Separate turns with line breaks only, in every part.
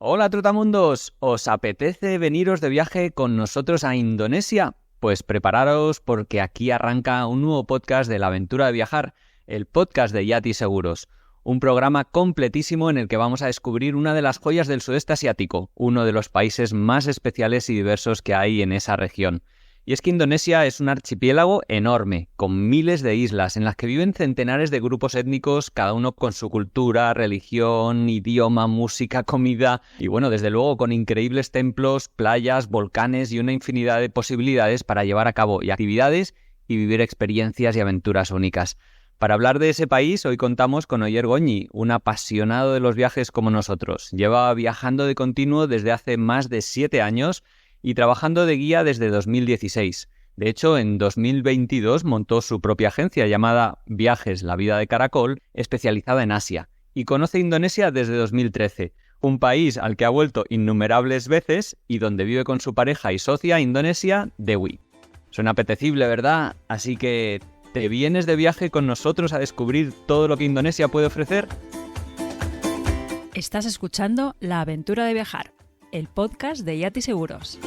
Hola Trotamundos, ¿os apetece veniros de viaje con nosotros a Indonesia? Pues prepararos porque aquí arranca un nuevo podcast de la aventura de viajar, el podcast de Yati Seguros. Un programa completísimo en el que vamos a descubrir una de las joyas del sudeste asiático, uno de los países más especiales y diversos que hay en esa región. Y es que Indonesia es un archipiélago enorme, con miles de islas en las que viven centenares de grupos étnicos, cada uno con su cultura, religión, idioma, música, comida y bueno, desde luego con increíbles templos, playas, volcanes y una infinidad de posibilidades para llevar a cabo actividades y vivir experiencias y aventuras únicas. Para hablar de ese país, hoy contamos con Oyer Goñi, un apasionado de los viajes como nosotros. Lleva viajando de continuo desde hace más de 7 años y trabajando de guía desde 2016. De hecho, en 2022 montó su propia agencia llamada Viajes La Vida de Caracol, especializada en Asia, y conoce Indonesia desde 2013, un país al que ha vuelto innumerables veces y donde vive con su pareja y socia indonesia, Dewi. Suena apetecible, ¿verdad? Así que, ¿te vienes de viaje con nosotros a descubrir todo lo que Indonesia puede ofrecer?
Estás escuchando La Aventura de Viajar, el podcast de Yati Seguros.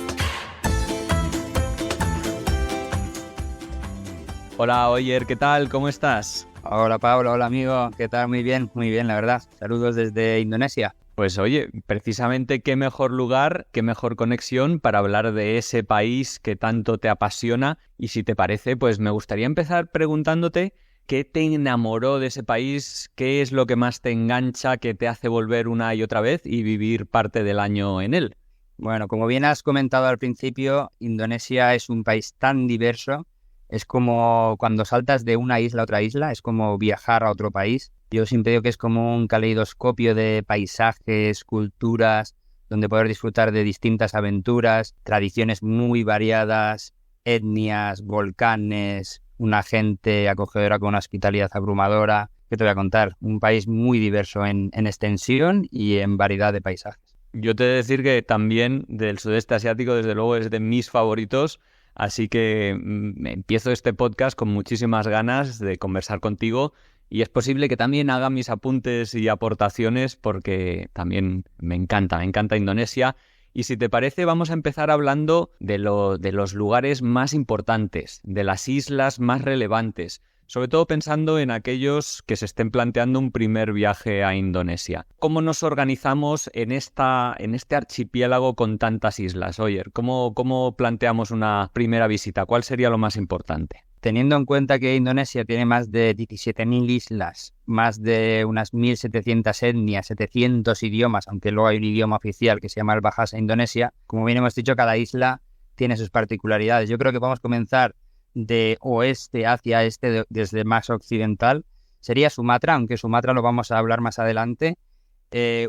Hola, Oyer, ¿qué tal? ¿Cómo estás?
Hola Pablo, hola amigo, ¿qué tal? Muy bien, la verdad. Saludos desde Indonesia.
Pues oye, precisamente qué mejor lugar, qué mejor conexión para hablar de ese país que tanto te apasiona. Y si te parece, pues me gustaría empezar preguntándote qué te enamoró de ese país, qué es lo que más te engancha, que te hace volver una y otra vez y vivir parte del año en él.
Bueno, como bien has comentado al principio, Indonesia es un país tan diverso. Es como cuando saltas de una isla a otra isla, es como viajar a otro país. Yo siempre digo que es como un caleidoscopio de paisajes, culturas, donde poder disfrutar de distintas aventuras, tradiciones muy variadas, etnias, volcanes, una gente acogedora con una hospitalidad abrumadora. ¿Qué te voy a contar? Un país muy diverso en extensión y en variedad de paisajes.
Yo te he de decir que también del sudeste asiático, desde luego, es de mis favoritos. Así que empiezo este podcast con muchísimas ganas de conversar contigo y es posible que también haga mis apuntes y aportaciones porque también me encanta Indonesia. Y si te parece, vamos a empezar hablando de los lugares más importantes, de las islas más relevantes, sobre todo pensando en aquellos que se estén planteando un primer viaje a Indonesia. ¿Cómo nos organizamos en este archipiélago con tantas islas? Oyer, ¿cómo planteamos una primera visita? ¿Cuál sería lo más importante?
Teniendo en cuenta que Indonesia tiene más de 17.000 islas, más de unas 1.700 etnias, 700 idiomas, aunque luego hay un idioma oficial que se llama el Bahasa Indonesia, como bien hemos dicho, cada isla tiene sus particularidades. Yo creo que vamos a comenzar de oeste hacia este, desde más occidental, sería Sumatra, aunque Sumatra lo vamos a hablar más adelante.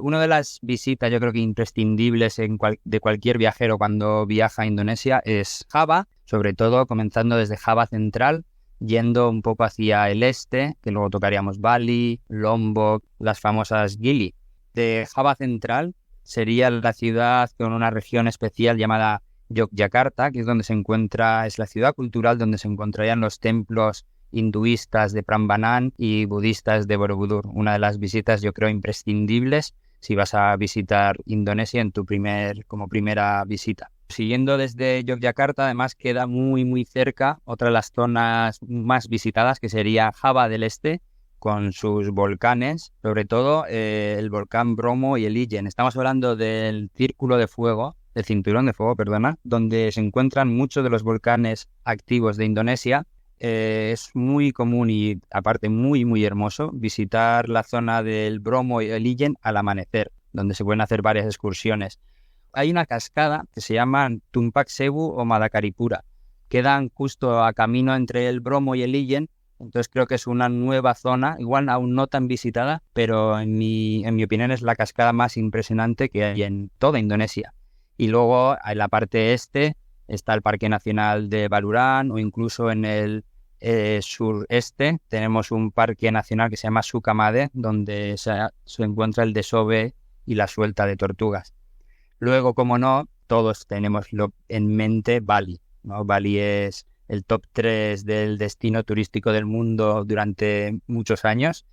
Una de las visitas, yo creo que imprescindibles de cualquier viajero cuando viaja a Indonesia es Java, sobre todo comenzando desde Java Central, yendo un poco hacia el este, que luego tocaríamos Bali, Lombok, las famosas Gili. De Java Central sería la ciudad con una región especial llamada Yogyakarta, que es donde es la ciudad cultural donde se encontrarían los templos hinduistas de Prambanan y budistas de Borobudur. Una de las visitas, yo creo, imprescindibles si vas a visitar Indonesia como primera visita. Siguiendo desde Yogyakarta, además queda muy cerca otra de las zonas más visitadas, que sería Java del Este, con sus volcanes, sobre todo el volcán Bromo y el Ijen. Estamos hablando del cinturón de fuego, donde se encuentran muchos de los volcanes activos de Indonesia. Es muy común y aparte muy hermoso visitar la zona del Bromo y el Ijen al amanecer, donde se pueden hacer varias excursiones. Hay una cascada que se llama Tumpak Sewu o Madakaripura. Quedan justo a camino entre el Bromo y el Ijen, entonces creo que es una nueva zona, igual aún no tan visitada, pero en mi opinión es la cascada más impresionante que hay en toda Indonesia. Y luego en la parte este está el Parque Nacional de Baluran o incluso en el sureste tenemos un parque nacional que se llama Sukamade, donde se encuentra el desove y la suelta de tortugas. Luego, como no, todos tenemos en mente Bali, ¿no? Bali es el top 3 del destino turístico del mundo durante muchos años,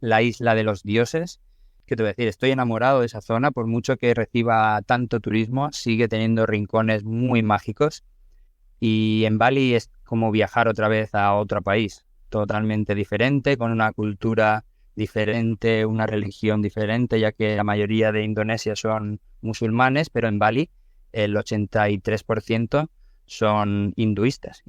la isla de los dioses, ¿qué te voy a decir? Estoy enamorado de esa zona, por mucho que reciba tanto turismo, sigue teniendo rincones muy mágicos. Y en Bali es como viajar otra vez a otro país, totalmente diferente, con una cultura diferente, una religión diferente, ya que la mayoría de Indonesia son musulmanes, pero en Bali el 83% son hinduistas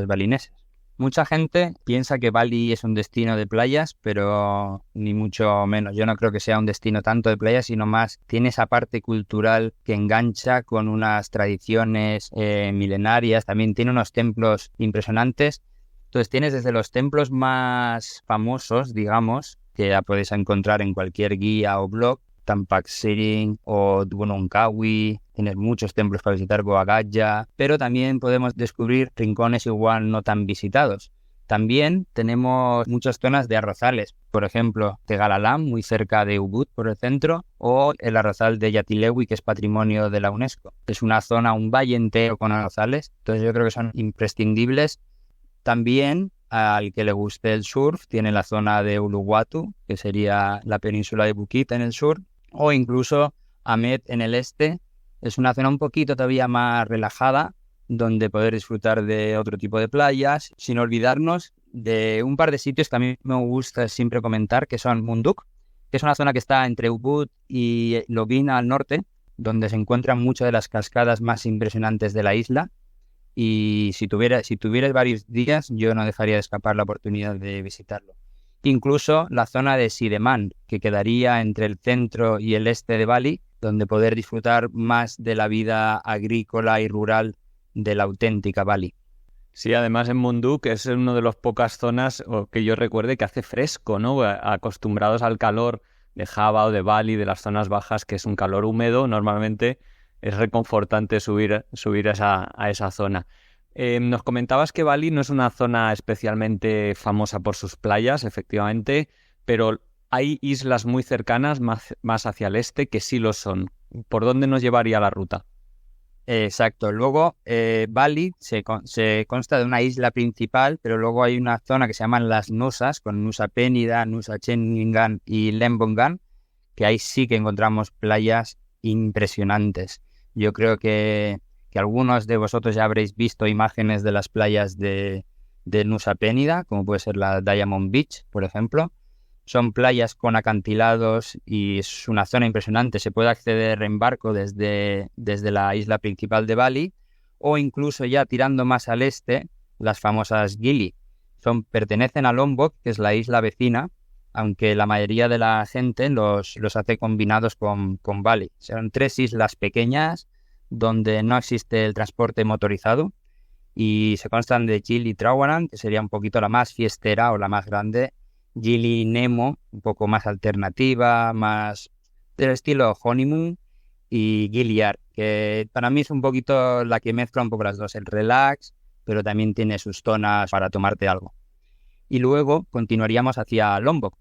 balineses. Mucha gente piensa que Bali es un destino de playas, pero ni mucho menos. Yo no creo que sea un destino tanto de playas, sino más tiene esa parte cultural que engancha con unas tradiciones milenarias. También tiene unos templos impresionantes. Entonces tienes desde los templos más famosos, digamos, que ya puedes encontrar en cualquier guía o blog, Tampak Siring o Gunung Kawi, tienes muchos templos para visitar, Goa Gaya, pero también podemos descubrir rincones igual no tan visitados. También tenemos muchas zonas de arrozales, por ejemplo, Tegalalam, muy cerca de Ubud, por el centro, o el arrozal de Yatilewi, que es patrimonio de la UNESCO. Es una zona, un valle entero con arrozales, entonces yo creo que son imprescindibles. También, al que le guste el surf, tiene la zona de Uluwatu, que sería la península de Bukit en el sur, o incluso Amed en el este. Es una zona un poquito todavía más relajada, donde poder disfrutar de otro tipo de playas, sin olvidarnos de un par de sitios que a mí me gusta siempre comentar, que son Munduk, que es una zona que está entre Ubud y Lovina al norte, donde se encuentran muchas de las cascadas más impresionantes de la isla. Y si tuvieras varios días, yo no dejaría de escapar la oportunidad de visitarlo. Incluso la zona de Sideman, que quedaría entre el centro y el este de Bali, donde poder disfrutar más de la vida agrícola y rural de la auténtica Bali.
Sí, además en Munduk es una de las pocas zonas que yo recuerde que hace fresco, ¿no? Acostumbrados al calor de Java o de Bali, de las zonas bajas, que es un calor húmedo, normalmente es reconfortante subir a esa zona. Nos comentabas que Bali no es una zona especialmente famosa por sus playas, efectivamente, pero hay islas muy cercanas, más hacia el este, que sí lo son. ¿Por dónde nos llevaría la ruta?
Exacto. Luego, Bali se consta de una isla principal, pero luego hay una zona que se llaman las Nusas, con Nusa Penida, Nusa Ceningan y Lembongan, que ahí sí que encontramos playas impresionantes. Yo creo que algunos de vosotros ya habréis visto imágenes de las playas de Nusa Penida, como puede ser la Diamond Beach, por ejemplo. Son playas con acantilados y es una zona impresionante. Se puede acceder en barco desde la isla principal de Bali, o incluso ya tirando más al este, las famosas Gili. Pertenecen a Lombok, que es la isla vecina, aunque la mayoría de la gente los hace combinados con Bali. Son 3 islas pequeñas donde no existe el transporte motorizado y se constan de Gili Trawangan, que sería un poquito la más fiestera o la más grande, Gili Nemo, un poco más alternativa, más del estilo Honeymoon, y Giliar, que para mí es un poquito la que mezcla un poco las dos, el relax, pero también tiene sus zonas para tomarte algo. Y luego continuaríamos hacia Lombok.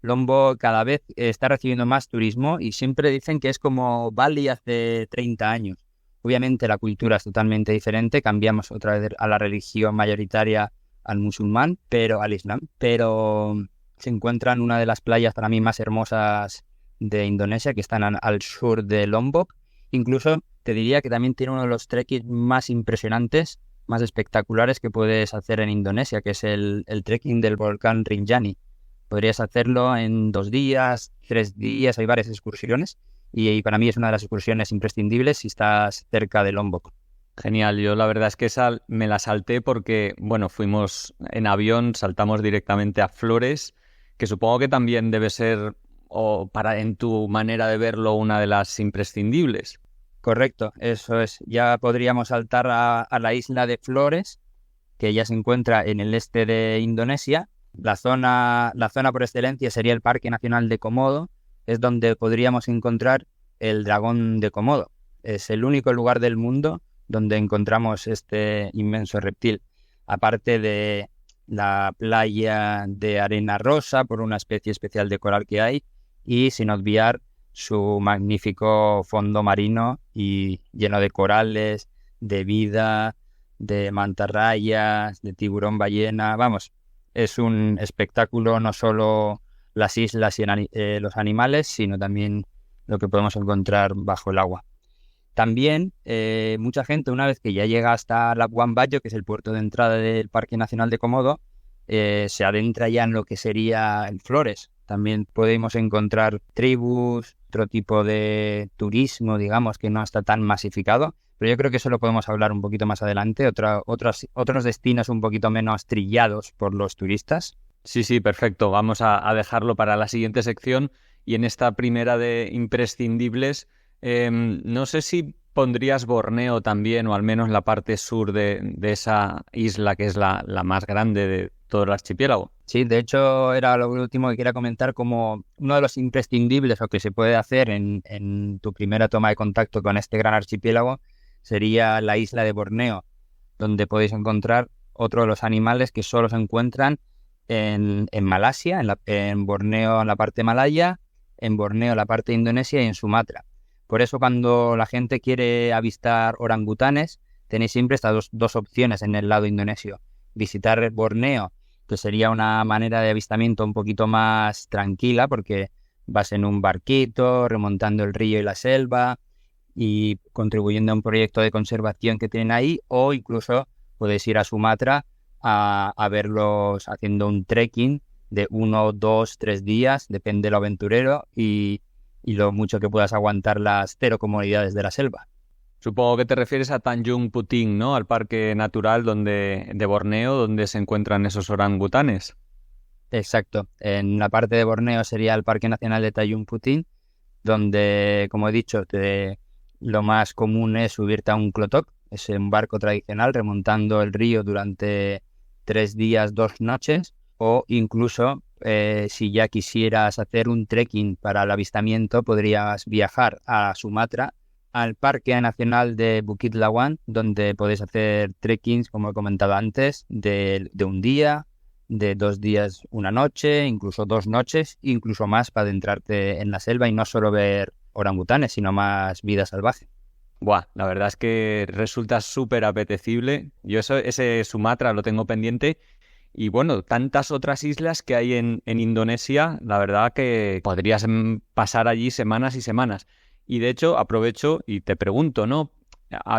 Lombok cada vez está recibiendo más turismo y siempre dicen que es como Bali hace 30 años. Obviamente la cultura es totalmente diferente, cambiamos otra vez a la religión mayoritaria, al musulmán, al islam, pero se encuentran una de las playas para mí más hermosas de Indonesia, que están al sur de Lombok. Incluso te diría que también tiene uno de los trekking más impresionantes, más espectaculares que puedes hacer en Indonesia, que es el trekking del volcán Rinjani. Podrías hacerlo en 2 días, 3 días, hay varias excursiones y para mí es una de las excursiones imprescindibles si estás cerca de Lombok.
Genial, yo la verdad es que esa me la salté porque, bueno, fuimos en avión, saltamos directamente a Flores, que supongo que también debe ser, en tu manera de verlo, una de las imprescindibles.
Correcto, eso es. Ya podríamos saltar a la isla de Flores, que ya se encuentra en el este de Indonesia. La zona por excelencia sería el Parque Nacional de Komodo, es donde podríamos encontrar el dragón de Komodo. Es el único lugar del mundo donde encontramos este inmenso reptil, aparte de la playa de arena rosa por una especie especial de coral que hay, y sin obviar su magnífico fondo marino y lleno de corales, de vida, de mantarrayas, de tiburón ballena. Vamos, es un espectáculo no solo las islas y los animales, sino también lo que podemos encontrar bajo el agua. También mucha gente, una vez que ya llega hasta Labuan Bajo, que es el puerto de entrada del Parque Nacional de Komodo, se adentra ya en lo que sería en Flores. También podemos encontrar tribus, otro tipo de turismo, digamos, que no está tan masificado, pero yo creo que eso lo podemos hablar un poquito más adelante, otros destinos un poquito menos trillados por los turistas.
Sí, perfecto. Vamos a dejarlo para la siguiente sección. Y en esta primera de imprescindibles, no sé si pondrías Borneo también, o al menos la parte sur de esa isla que es la más grande de todo el archipiélago.
Sí, de hecho era lo último que quería comentar, como uno de los imprescindibles o que se puede hacer en tu primera toma de contacto con este gran archipiélago sería la isla de Borneo, donde podéis encontrar otro de los animales que solo se encuentran en Malasia, en Borneo en la parte malaya, en Borneo en la parte de Indonesia y en Sumatra. Por eso cuando la gente quiere avistar orangutanes, tenéis siempre estas dos opciones en el lado indonesio. Visitar Borneo, que sería una manera de avistamiento un poquito más tranquila, porque vas en un barquito, remontando el río y la selva y contribuyendo a un proyecto de conservación que tienen ahí, o incluso podéis ir a Sumatra a verlos haciendo un trekking de 1, 2, 3 días, depende de lo aventurero y lo mucho que puedas aguantar las 0 comodidades de la selva.
Supongo que te refieres a Tanjung Puting, ¿no? Al parque natural de Borneo, donde se encuentran esos orangutanes.
Exacto. En la parte de Borneo sería el Parque Nacional de Tanjung Puting, donde, como he dicho, lo más común es subirte a un klotok, es un barco tradicional remontando el río durante 3 días, 2 noches, o incluso si ya quisieras hacer un trekking para el avistamiento, podrías viajar a Sumatra, al Parque Nacional de Bukit Lawang, donde podéis hacer trekkings, como he comentado antes, de un día, de 2 días, 1 noche, incluso 2 noches, incluso más para adentrarte en la selva y no solo ver orangutanes, sino más vida salvaje.
Buah, la verdad es que resulta súper apetecible. Yo ese Sumatra lo tengo pendiente. Y bueno, tantas otras islas que hay en Indonesia, la verdad que podrías pasar allí semanas y semanas. Y de hecho, aprovecho y te pregunto, ¿no?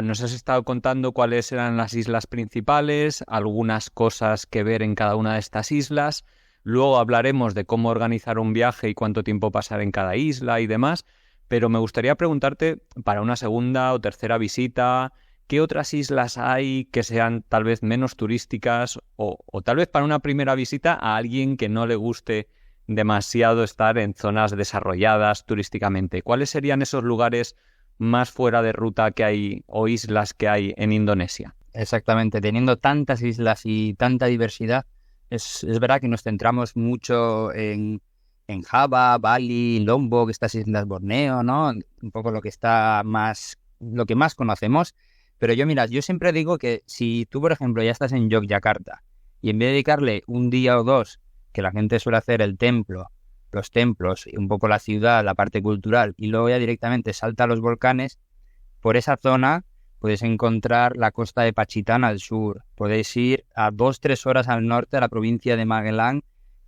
Nos has estado contando cuáles eran las islas principales, algunas cosas que ver en cada una de estas islas. Luego hablaremos de cómo organizar un viaje y cuánto tiempo pasar en cada isla y demás. Pero me gustaría preguntarte, para una segunda o tercera visita, ¿qué otras islas hay que sean tal vez menos turísticas o tal vez para una primera visita a alguien que no le guste demasiado estar en zonas desarrolladas turísticamente? ¿Cuáles serían esos lugares más fuera de ruta que hay o islas que hay en Indonesia?
Exactamente, teniendo tantas islas y tanta diversidad, es verdad que nos centramos mucho en Java, Bali, Lombok, estas islas Borneo, ¿no? Un poco lo que más conocemos. Pero yo siempre digo que si tú, por ejemplo, ya estás en Yogyakarta y en vez de dedicarle un día o 2, que la gente suele hacer el templo, los templos, un poco la ciudad, la parte cultural, y luego ya directamente salta a los volcanes, por esa zona puedes encontrar la costa de Pacitan al sur. Podéis ir a 2-3 horas al norte a la provincia de Magelang,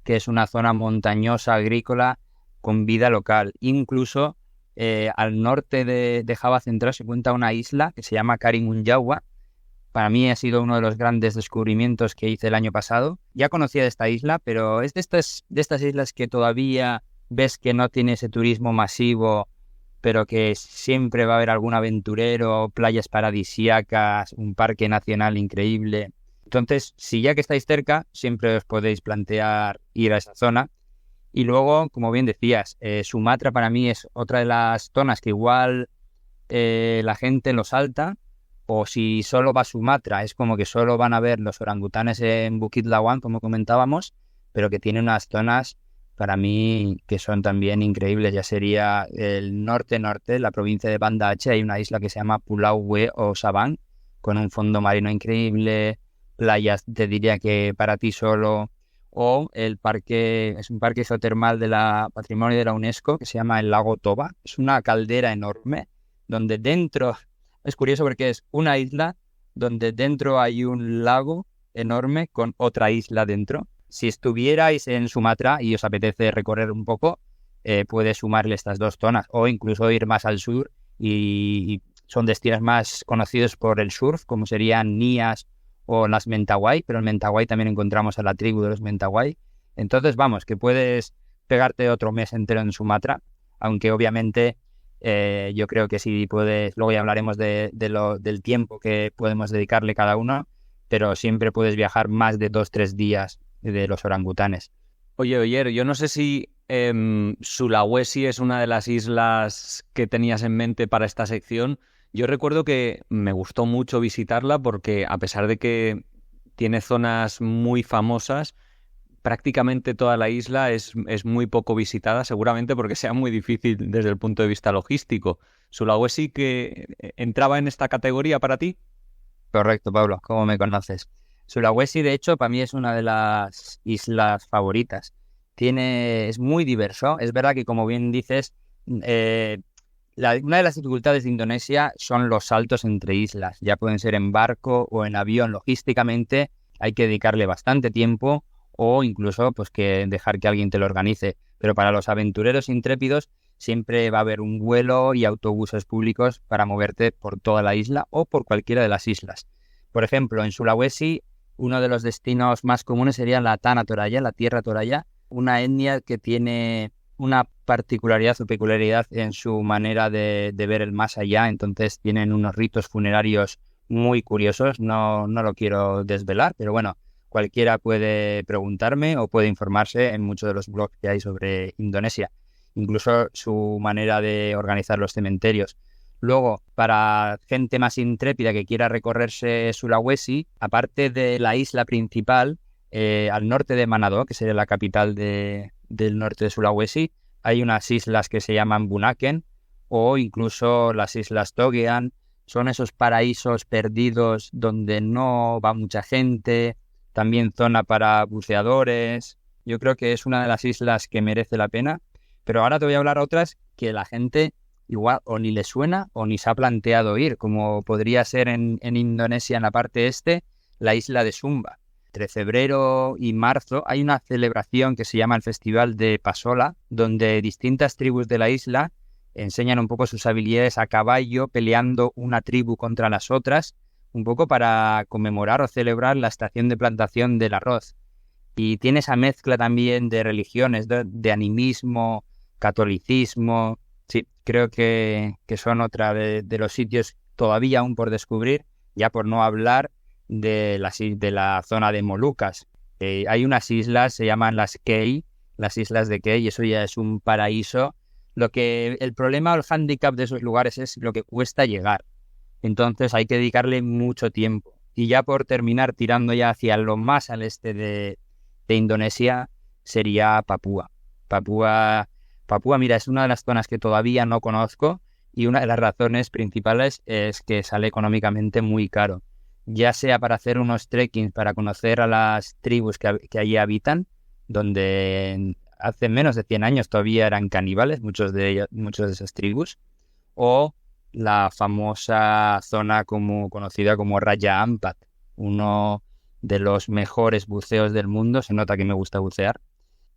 que es una zona montañosa, agrícola, con vida local. Incluso al norte de Java Central se encuentra una isla que se llama Karimunjawa. Para mí ha sido uno de los grandes descubrimientos que hice el año pasado. Ya conocía de esta isla, pero es de estas islas que todavía ves que no tiene ese turismo masivo, pero que siempre va a haber algún aventurero, playas paradisíacas, un parque nacional increíble. Entonces, si ya que estáis cerca, siempre os podéis plantear ir a esa zona. Y luego, como bien decías, Sumatra para mí es otra de las zonas que igual la gente lo salta, o si solo va a Sumatra, es como que solo van a ver los orangutanes en Bukit Lawang, como comentábamos, pero que tiene unas zonas para mí que son también increíbles. Ya sería el norte-norte, la provincia de Banda Aceh, hay una isla que se llama Pulau We o Sabang, con un fondo marino increíble, playas, te diría que para ti solo, o el parque, es un parque geotermal de la Patrimonio de la UNESCO que se llama el Lago Toba. Es una caldera enorme donde dentro, es curioso porque es una isla donde dentro hay un lago enorme con otra isla dentro. Si estuvierais en Sumatra y os apetece recorrer un poco, puedes sumarle estas 2 zonas o incluso ir más al sur y son destinos más conocidos por el surf, como serían Nias o las Mentawai, pero en Mentawai también encontramos a la tribu de los Mentawai. Entonces, vamos, que puedes pegarte otro mes entero en Sumatra, aunque obviamente yo creo que si puedes, luego ya hablaremos del tiempo que podemos dedicarle cada uno, pero siempre puedes viajar más de 2-3 días de los orangutanes.
Oye, Oyer, yo no sé si Sulawesi es una de las islas que tenías en mente para esta sección. Yo recuerdo que me gustó mucho visitarla porque a pesar de que tiene zonas muy famosas, prácticamente toda la isla es muy poco visitada, seguramente porque sea muy difícil desde el punto de vista logístico. ¿Sulawesi que entraba en esta categoría para ti?
Correcto, Pablo, ¿cómo me conoces? Sulawesi, de hecho, para mí es una de las islas favoritas. Es muy diverso. Es verdad que, como bien dices, una de las dificultades de Indonesia son los saltos entre islas. Ya pueden ser en barco o en avión. Logísticamente hay que dedicarle bastante tiempo o incluso pues que dejar que alguien te lo organice. Pero para los aventureros intrépidos siempre va a haber un vuelo y autobuses públicos para moverte por toda la isla o por cualquiera de las islas. Por ejemplo, en Sulawesi, uno de los destinos más comunes sería la Tanah Toraja, la Tierra Toraja, una etnia que tiene una particularidad o peculiaridad en su manera de ver el más allá. Entonces tienen unos ritos funerarios muy curiosos. No lo quiero desvelar, pero bueno, cualquiera puede preguntarme o puede informarse en muchos de los blogs que hay sobre Indonesia. Incluso su manera de organizar los cementerios. Luego, para gente más intrépida que quiera recorrerse Sulawesi, aparte de la isla principal, al norte de Manado, que sería la capital del norte de Sulawesi, hay unas islas que se llaman Bunaken o incluso las islas Togean. Son esos paraísos perdidos donde no va mucha gente, también zona para buceadores. Yo creo que es una de las islas que merece la pena, pero ahora te voy a hablar otras que la gente igual o ni le suena o ni se ha planteado ir, como podría ser en Indonesia, en la parte este, la isla de Sumba. Entre febrero y marzo hay una celebración que se llama el Festival de Pasola, donde distintas tribus de la isla enseñan un poco sus habilidades a caballo, peleando una tribu contra las otras, un poco para conmemorar o celebrar la estación de plantación del arroz. Y tiene esa mezcla también de religiones, de animismo, catolicismo. Sí, creo que son otra de los sitios todavía aún por descubrir, ya por no hablar de la zona de Molucas. Hay unas islas, se llaman las Kei, las islas de Kei, y eso ya es un paraíso. El problema o el hándicap de esos lugares es lo que cuesta llegar. Entonces hay que dedicarle mucho tiempo. Y ya por terminar, tirando ya hacia lo más al este de Indonesia, sería Papúa. Papúa, mira, es una de las zonas que todavía no conozco y una de las razones principales es que sale económicamente muy caro. Ya sea para hacer unos trekkings, para conocer a las tribus que allí habitan, donde hace menos de 100 años todavía eran caníbales, muchos de esas tribus, o la famosa zona conocida como Raja Ampat, uno de los mejores buceos del mundo. Se nota que me gusta bucear,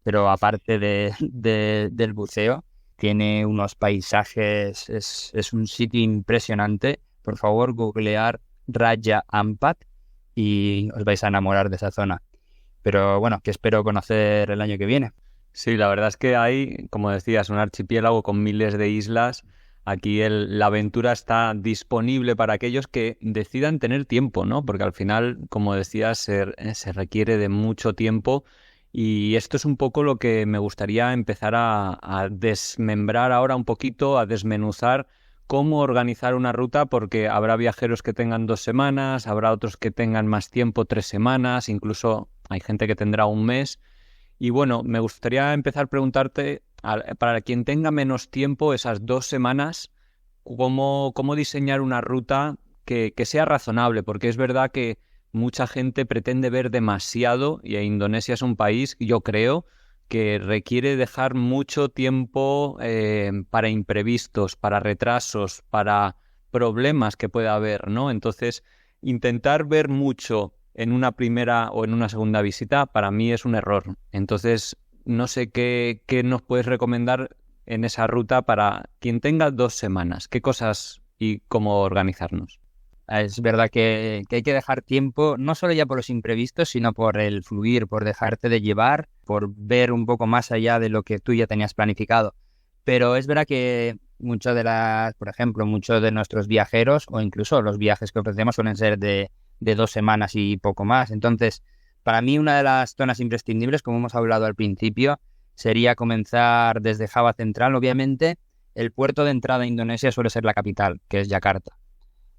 pero aparte del buceo, tiene unos paisajes, es un sitio impresionante. Por favor, googlear Raja Ampat y os vais a enamorar de esa zona. Pero bueno, que espero conocer el año que viene.
Sí, la verdad es que hay, como decías, un archipiélago con miles de islas. Aquí la aventura está disponible para aquellos que decidan tener tiempo, ¿no? Porque al final, como decías, se requiere de mucho tiempo. Y esto es un poco lo que me gustaría empezar a desmembrar ahora un poquito, a desmenuzar cómo organizar una ruta, porque habrá viajeros que tengan 2 semanas, habrá otros que tengan más tiempo, 3 semanas, incluso hay gente que tendrá un mes. Y bueno, me gustaría empezar a preguntarte, para quien tenga menos tiempo, esas 2 semanas, ¿cómo diseñar una ruta que sea razonable? Porque es verdad que mucha gente pretende ver demasiado y Indonesia es un país, yo creo, que requiere dejar mucho tiempo para imprevistos, para retrasos, para problemas que pueda haber, ¿no? Entonces, intentar ver mucho en una primera o en una segunda visita, para mí es un error. Entonces, no sé qué nos puedes recomendar en esa ruta para quien tenga 2 semanas. ¿Qué cosas y cómo organizarnos?
Es verdad que hay que dejar tiempo, no solo ya por los imprevistos, sino por el fluir, por dejarte de llevar, por ver un poco más allá de lo que tú ya tenías planificado. Pero es verdad que por ejemplo, muchos de nuestros viajeros o incluso los viajes que ofrecemos suelen ser de 2 semanas y poco más. Entonces, para mí una de las zonas imprescindibles, como hemos hablado al principio, sería comenzar desde Java Central, obviamente. El puerto de entrada a Indonesia suele ser la capital, que es Yakarta,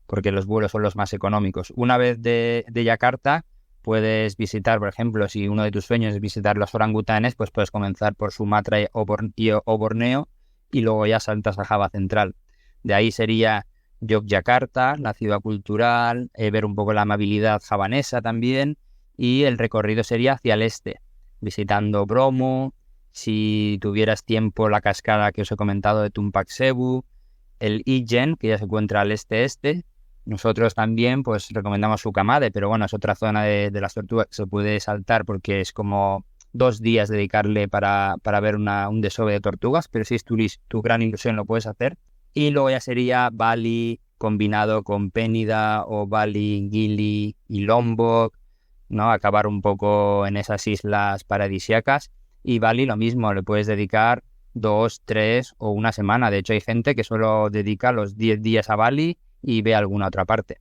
porque los vuelos son los más económicos. Una vez de Yakarta, puedes visitar, por ejemplo, si uno de tus sueños es visitar los orangutanes, pues puedes comenzar por Sumatra o Borneo y luego ya saltas a Java Central. De ahí sería Yogyakarta, la ciudad cultural, ver un poco la amabilidad javanesa también, y el recorrido sería hacia el este, visitando Bromo, si tuvieras tiempo la cascada que os he comentado de Tumpak Sewu, el Ijen, que ya se encuentra al este-este. Nosotros también pues recomendamos Sukamade, pero bueno, es otra zona de las tortugas que se puede saltar porque es como 2 días dedicarle para ver un desove de tortugas, pero si es tu gran ilusión lo puedes hacer. Y luego ya sería Bali combinado con Pénida o Bali, Gili y Lombok, ¿no? Acabar un poco en esas islas paradisíacas. Y Bali lo mismo, le puedes dedicar 2, 3 o una semana. De hecho, hay gente que solo dedica los 10 días a Bali y ve alguna otra parte.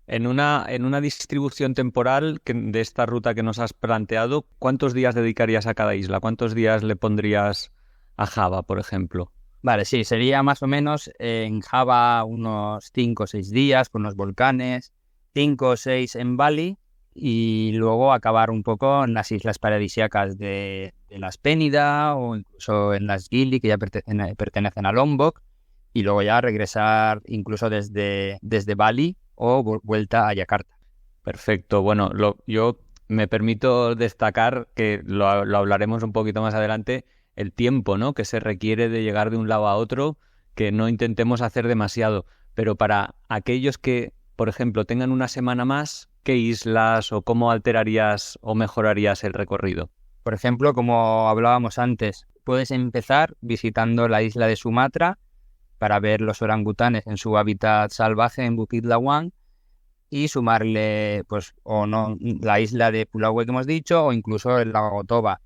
En una distribución temporal de esta ruta que nos has planteado, ¿cuántos días dedicarías a cada isla? ¿Cuántos días le pondrías a Java, por ejemplo?
Vale, sí, sería más o menos en Java unos 5 o 6 días con los volcanes, 5 o 6 en Bali y luego acabar un poco en las islas paradisíacas de las Pénida o incluso en las Gili, que ya pertenecen a Lombok, y luego ya regresar incluso desde Bali o vuelta a Yakarta.
Perfecto. Bueno, yo me permito destacar que lo hablaremos un poquito más adelante, el tiempo, ¿no?, que se requiere de llegar de un lado a otro, que no intentemos hacer demasiado. Pero para aquellos que, por ejemplo, tengan una semana más, ¿qué islas o cómo alterarías o mejorarías el recorrido?
Por ejemplo, como hablábamos antes, puedes empezar visitando la isla de Sumatra para ver los orangutanes en su hábitat salvaje en Bukit Lawang y sumarle, pues, o no, la isla de Pulaue que hemos dicho, o incluso el lago Toba.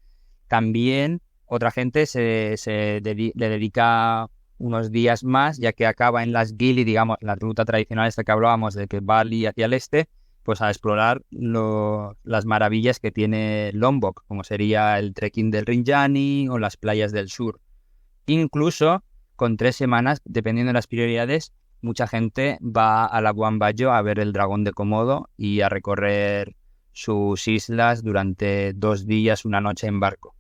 También otra gente le dedica unos días más, ya que acaba en las Gili, digamos, la ruta tradicional esta que hablábamos de que Bali hacia el este, pues a explorar las maravillas que tiene Lombok, como sería el trekking del Rinjani o las playas del sur. Incluso con 3 semanas, dependiendo de las prioridades, mucha gente va a Labuan Bajo a ver el dragón de Komodo y a recorrer sus islas durante 2 días, una noche en barco.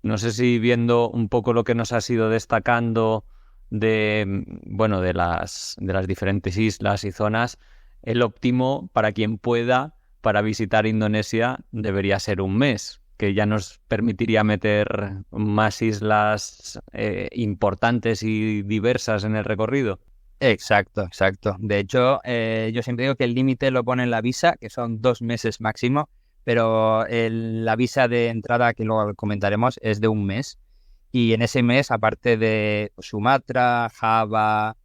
No sé si viendo un poco lo que nos has ido destacando de las diferentes islas y zonas, el óptimo para quien pueda para visitar Indonesia debería ser un mes, que ya nos permitiría meter más islas importantes y diversas en el recorrido.
Exacto. De hecho, yo siempre digo que el límite lo pone en la visa, que son 2 meses máximo, pero la visa de entrada, que luego comentaremos, es de 1 mes. Y en ese mes, aparte de Sumatra, Java,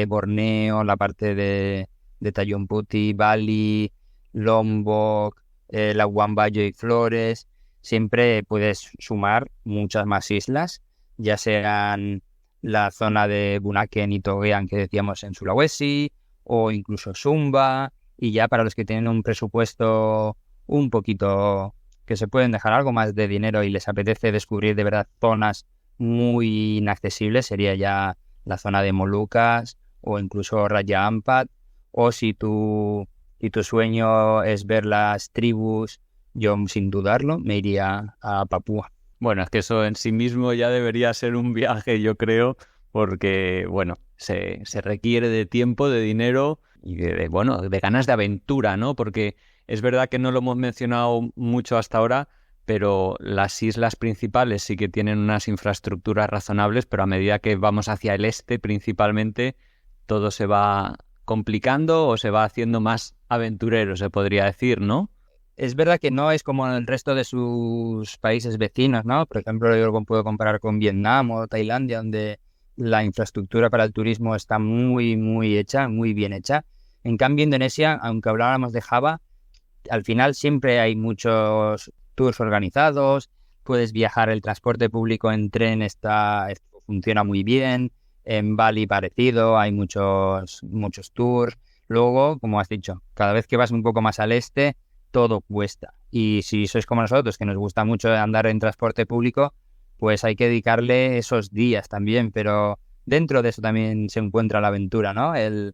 Borneo, la parte de Tanjung Putih, Bali, Lombok, Labuan Bajo y Flores, siempre puedes sumar muchas más islas, ya sean la zona de Bunaken y Togean que decíamos en Sulawesi, o incluso Sumba, y ya para los que tienen un presupuesto un poquito que se pueden dejar algo más de dinero y les apetece descubrir de verdad zonas muy inaccesibles, sería ya la zona de Molucas o incluso Raja Ampat, o si tu sueño es ver las tribus, yo sin dudarlo me iría a Papúa.
Bueno, es que eso en sí mismo ya debería ser un viaje, yo creo, porque, bueno, se requiere de tiempo, de dinero y de ganas de aventura, ¿no? Porque es verdad que no lo hemos mencionado mucho hasta ahora, pero las islas principales sí que tienen unas infraestructuras razonables, pero a medida que vamos hacia el este, principalmente, todo se va complicando o se va haciendo más aventurero, se podría decir, ¿no?
Es verdad que no es como el resto de sus países vecinos, ¿no? Por ejemplo, yo lo puedo comparar con Vietnam o Tailandia, donde la infraestructura para el turismo está muy hecha, muy bien hecha. En cambio, Indonesia, aunque habláramos de Java, al final siempre hay muchos tours organizados, puedes viajar, el transporte público en tren funciona muy bien, en Bali parecido, hay muchos tours. Luego, como has dicho, cada vez que vas un poco más al este, todo cuesta. Y si sois como nosotros, que nos gusta mucho andar en transporte público, pues hay que dedicarle esos días también. Pero dentro de eso también se encuentra la aventura, ¿no? El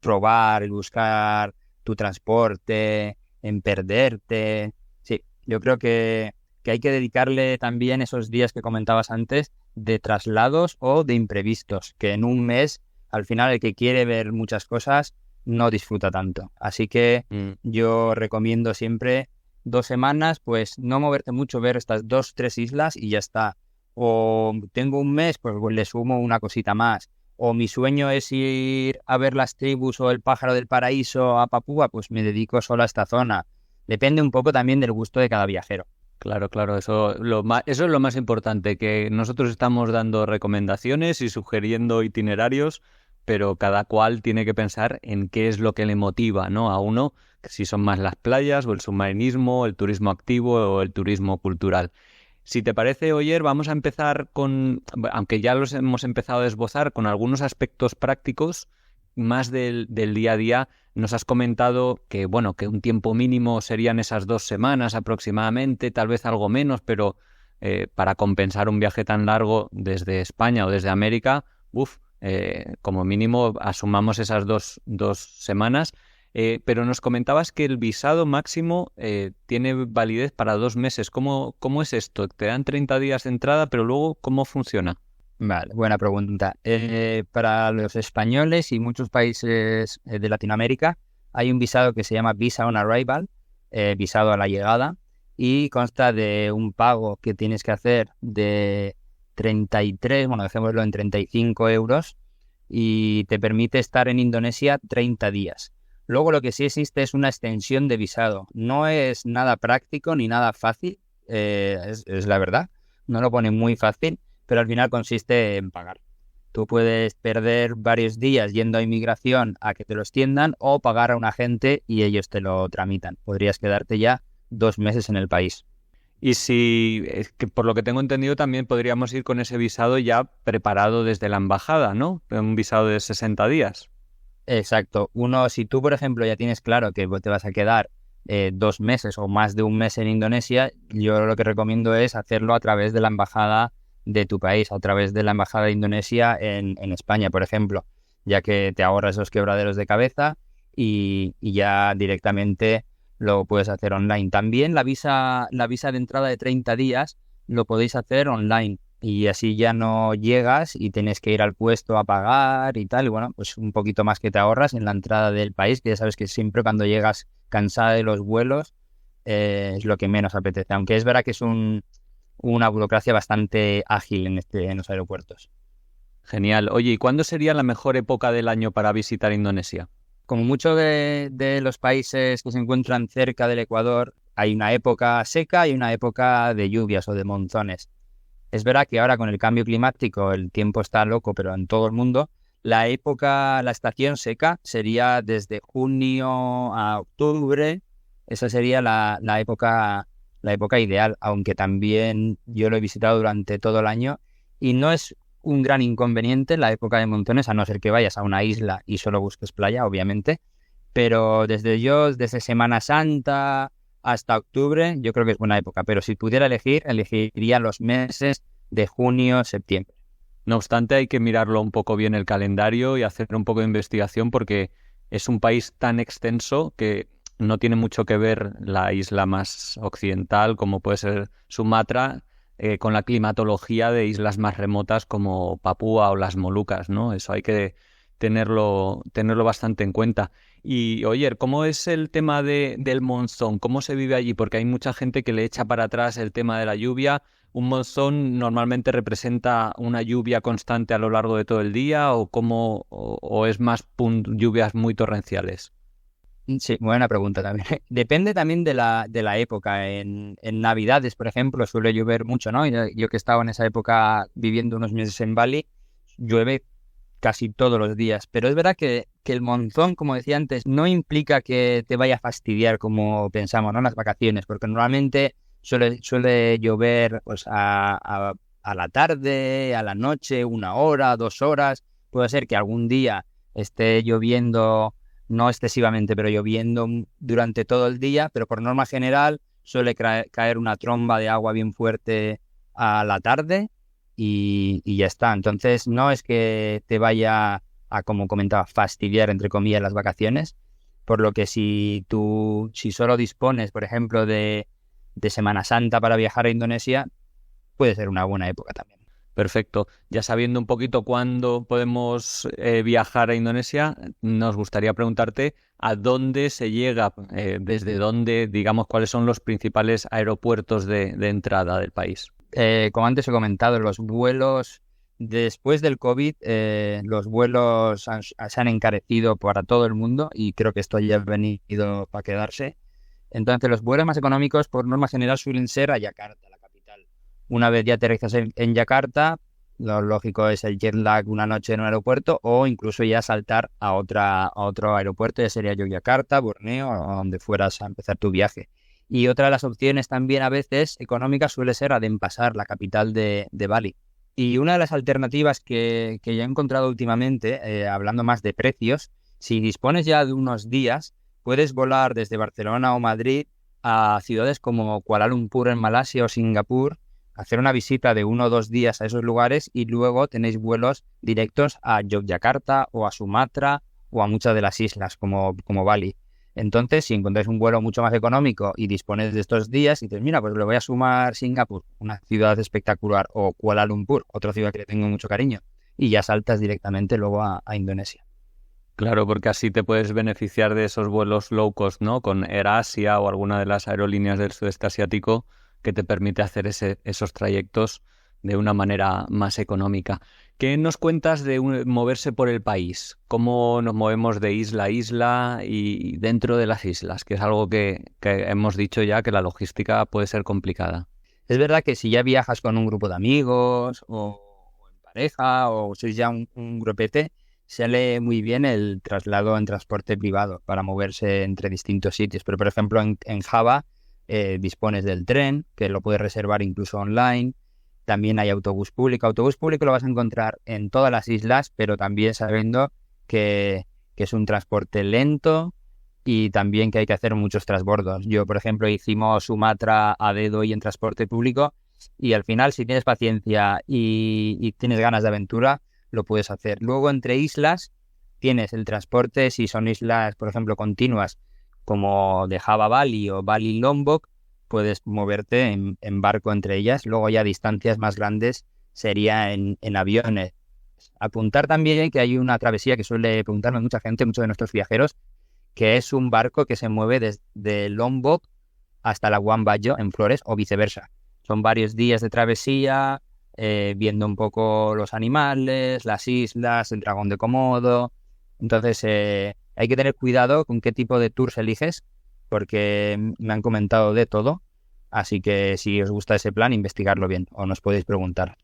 probar, el buscar tu transporte, en perderte. Sí, yo creo que hay que dedicarle también esos días que comentabas antes de traslados o de imprevistos, que en un mes, al final, el que quiere ver muchas cosas no disfruta tanto. Así que yo recomiendo siempre 2 semanas, pues no moverte mucho, ver estas 2-3 islas y ya está. O tengo un mes, pues le sumo una cosita más. O mi sueño es ir a ver las tribus o el pájaro del paraíso a Papúa, pues me dedico solo a esta zona. Depende un poco también del gusto de cada viajero.
Claro, eso es lo más importante, que nosotros estamos dando recomendaciones y sugiriendo itinerarios, pero cada cual tiene que pensar en qué es lo que le motiva, ¿no? A uno, si son más las playas o el submarinismo, el turismo activo o el turismo cultural. Si te parece, Oyer, vamos a empezar aunque ya los hemos empezado a esbozar, con algunos aspectos prácticos más del día a día. Nos has comentado que, bueno, que un tiempo mínimo serían esas 2 semanas aproximadamente, tal vez algo menos, pero para compensar un viaje tan largo desde España o desde América, como mínimo asumamos esas dos semanas. Pero nos comentabas que el visado máximo tiene validez para 2 meses. ¿Cómo es esto? ¿Te dan 30 días de entrada, pero luego cómo funciona?
Vale, buena pregunta. Para los españoles y muchos países de Latinoamérica hay un visado que se llama Visa on Arrival, visado a la llegada, y consta de un pago que tienes que hacer de 33, bueno, dejémoslo en 35 euros, y te permite estar en Indonesia 30 días. Luego lo que sí existe es una extensión de visado. No es nada práctico ni nada fácil, es la verdad, no lo pone muy fácil, pero al final consiste en pagar. Tú puedes perder varios días yendo a inmigración a que te lo extiendan o pagar a un agente y ellos te lo tramitan. Podrías quedarte ya 2 meses en el país.
Y si, es que por lo que tengo entendido, también podríamos ir con ese visado ya preparado desde la embajada, ¿no? Un visado de 60 días.
Exacto. Si tú, por ejemplo, ya tienes claro que te vas a quedar 2 meses o más de un mes en Indonesia, yo lo que recomiendo es hacerlo a través de la embajada de tu país, a través de la embajada de Indonesia en España, por ejemplo, ya que te ahorras esos quebraderos de cabeza y ya directamente lo puedes hacer online. También la visa de entrada de 30 días lo podéis hacer online y así ya no llegas y tienes que ir al puesto a pagar y tal, y bueno, pues un poquito más que te ahorras en la entrada del país, que ya sabes que siempre cuando llegas cansada de los vuelos es lo que menos apetece, aunque es verdad que es una burocracia bastante ágil en los aeropuertos.
Genial. Oye, ¿y cuándo sería la mejor época del año para visitar Indonesia?
Como muchos de los países que se encuentran cerca del Ecuador, hay una época seca y una época de lluvias o de monzones. Es verdad que ahora con el cambio climático el tiempo está loco, pero en todo el mundo, la estación seca sería desde junio a octubre. Esa sería la época ideal, aunque también yo lo he visitado durante todo el año y no es un gran inconveniente la época de monzones, a no ser que vayas a una isla y solo busques playa, obviamente, pero desde Semana Santa hasta octubre yo creo que es buena época, pero si pudiera elegiría los meses de junio, septiembre.
No obstante, hay que mirarlo un poco bien el calendario y hacer un poco de investigación porque es un país tan extenso que no tiene mucho que ver la isla más occidental, como puede ser Sumatra, con la climatología de islas más remotas como Papúa o las Molucas, ¿no? Eso hay que tenerlo bastante en cuenta. Y, oye, ¿cómo es el tema del monzón? ¿Cómo se vive allí? Porque hay mucha gente que le echa para atrás el tema de la lluvia. ¿Un monzón normalmente representa una lluvia constante a lo largo de todo el día o es más lluvias muy torrenciales?
Sí, buena pregunta también. Depende también de la época. En Navidades, por ejemplo, suele llover mucho, ¿no? Yo que estaba en esa época viviendo unos meses en Bali, llueve casi todos los días. Pero es verdad que el monzón, como decía antes, no implica que te vaya a fastidiar como pensamos, ¿no? Las vacaciones, porque normalmente suele llover pues a la tarde, a la noche, 1 hora, 2 horas. Puede ser que algún día esté lloviendo, no excesivamente, pero lloviendo durante todo el día, pero por norma general suele caer una tromba de agua bien fuerte a la tarde y ya está. Entonces no es que te vaya a, como comentaba, fastidiar, entre comillas, las vacaciones, por lo que si solo dispones, por ejemplo, de Semana Santa para viajar a Indonesia, puede ser una buena época también.
Perfecto. Ya sabiendo un poquito cuándo podemos viajar a Indonesia, nos gustaría preguntarte a dónde se llega, desde dónde, digamos, cuáles son los principales aeropuertos de entrada del país.
Como antes he comentado, los vuelos después del COVID, los vuelos se han encarecido para todo el mundo y creo que esto ya ha venido para quedarse. Entonces, los vuelos más económicos, por norma general, suelen ser a Yakarta, la capital. Una vez ya aterrizas en Yakarta, lo lógico es el jet lag una noche en un aeropuerto o incluso ya saltar a otro aeropuerto, ya sería Yogyakarta, Borneo o donde fueras a empezar tu viaje. Y otra de las opciones también a veces económicas suele ser a Denpasar, la capital de Bali. Y una de las alternativas que ya he encontrado últimamente, hablando más de precios, si dispones ya de unos días, puedes volar desde Barcelona o Madrid a ciudades como Kuala Lumpur en Malasia o Singapur, hacer una visita de 1 o 2 días a esos lugares y luego tenéis vuelos directos a Yogyakarta o a Sumatra o a muchas de las islas como Bali. Entonces, si encontráis un vuelo mucho más económico y disponéis de estos días y dices, mira, pues le voy a sumar Singapur, una ciudad espectacular, o Kuala Lumpur, otra ciudad que le tengo mucho cariño, y ya saltas directamente luego a Indonesia.
Claro, porque así te puedes beneficiar de esos vuelos low cost, ¿no? Con AirAsia o alguna de las aerolíneas del sudeste asiático que te permite hacer esos trayectos de una manera más económica. ¿Qué nos cuentas de moverse por el país? ¿Cómo nos movemos de isla a isla y dentro de las islas? Que es algo que hemos dicho ya que la logística puede ser complicada.
Es verdad que si ya viajas con un grupo de amigos o en pareja o sois ya un grupete, sale muy bien el traslado en transporte privado para moverse entre distintos sitios. Pero, por ejemplo, en Java dispones del tren, que lo puedes reservar incluso online. También hay autobús público. Autobús público lo vas a encontrar en todas las islas, pero también sabiendo que es un transporte lento y también que hay que hacer muchos transbordos. Yo, por ejemplo, hicimos Sumatra a dedo y en transporte público y al final, si tienes paciencia y tienes ganas de aventura, lo puedes hacer. Luego, entre islas, tienes el transporte, si son islas, por ejemplo, continuas, como de Java Bali o Bali Lombok, puedes moverte en barco entre ellas. Luego ya distancias más grandes sería en aviones. Apuntar también que hay una travesía que suele preguntarme mucha gente, muchos de nuestros viajeros, que es un barco que se mueve desde Lombok hasta la Bayo en Flores o viceversa. Son varios días de travesía, viendo un poco los animales, las islas, el dragón de Komodo. Entonces hay que tener cuidado con qué tipo de tours eliges, porque me han comentado de todo, así que si os gusta ese plan, investigarlo bien o nos podéis preguntar.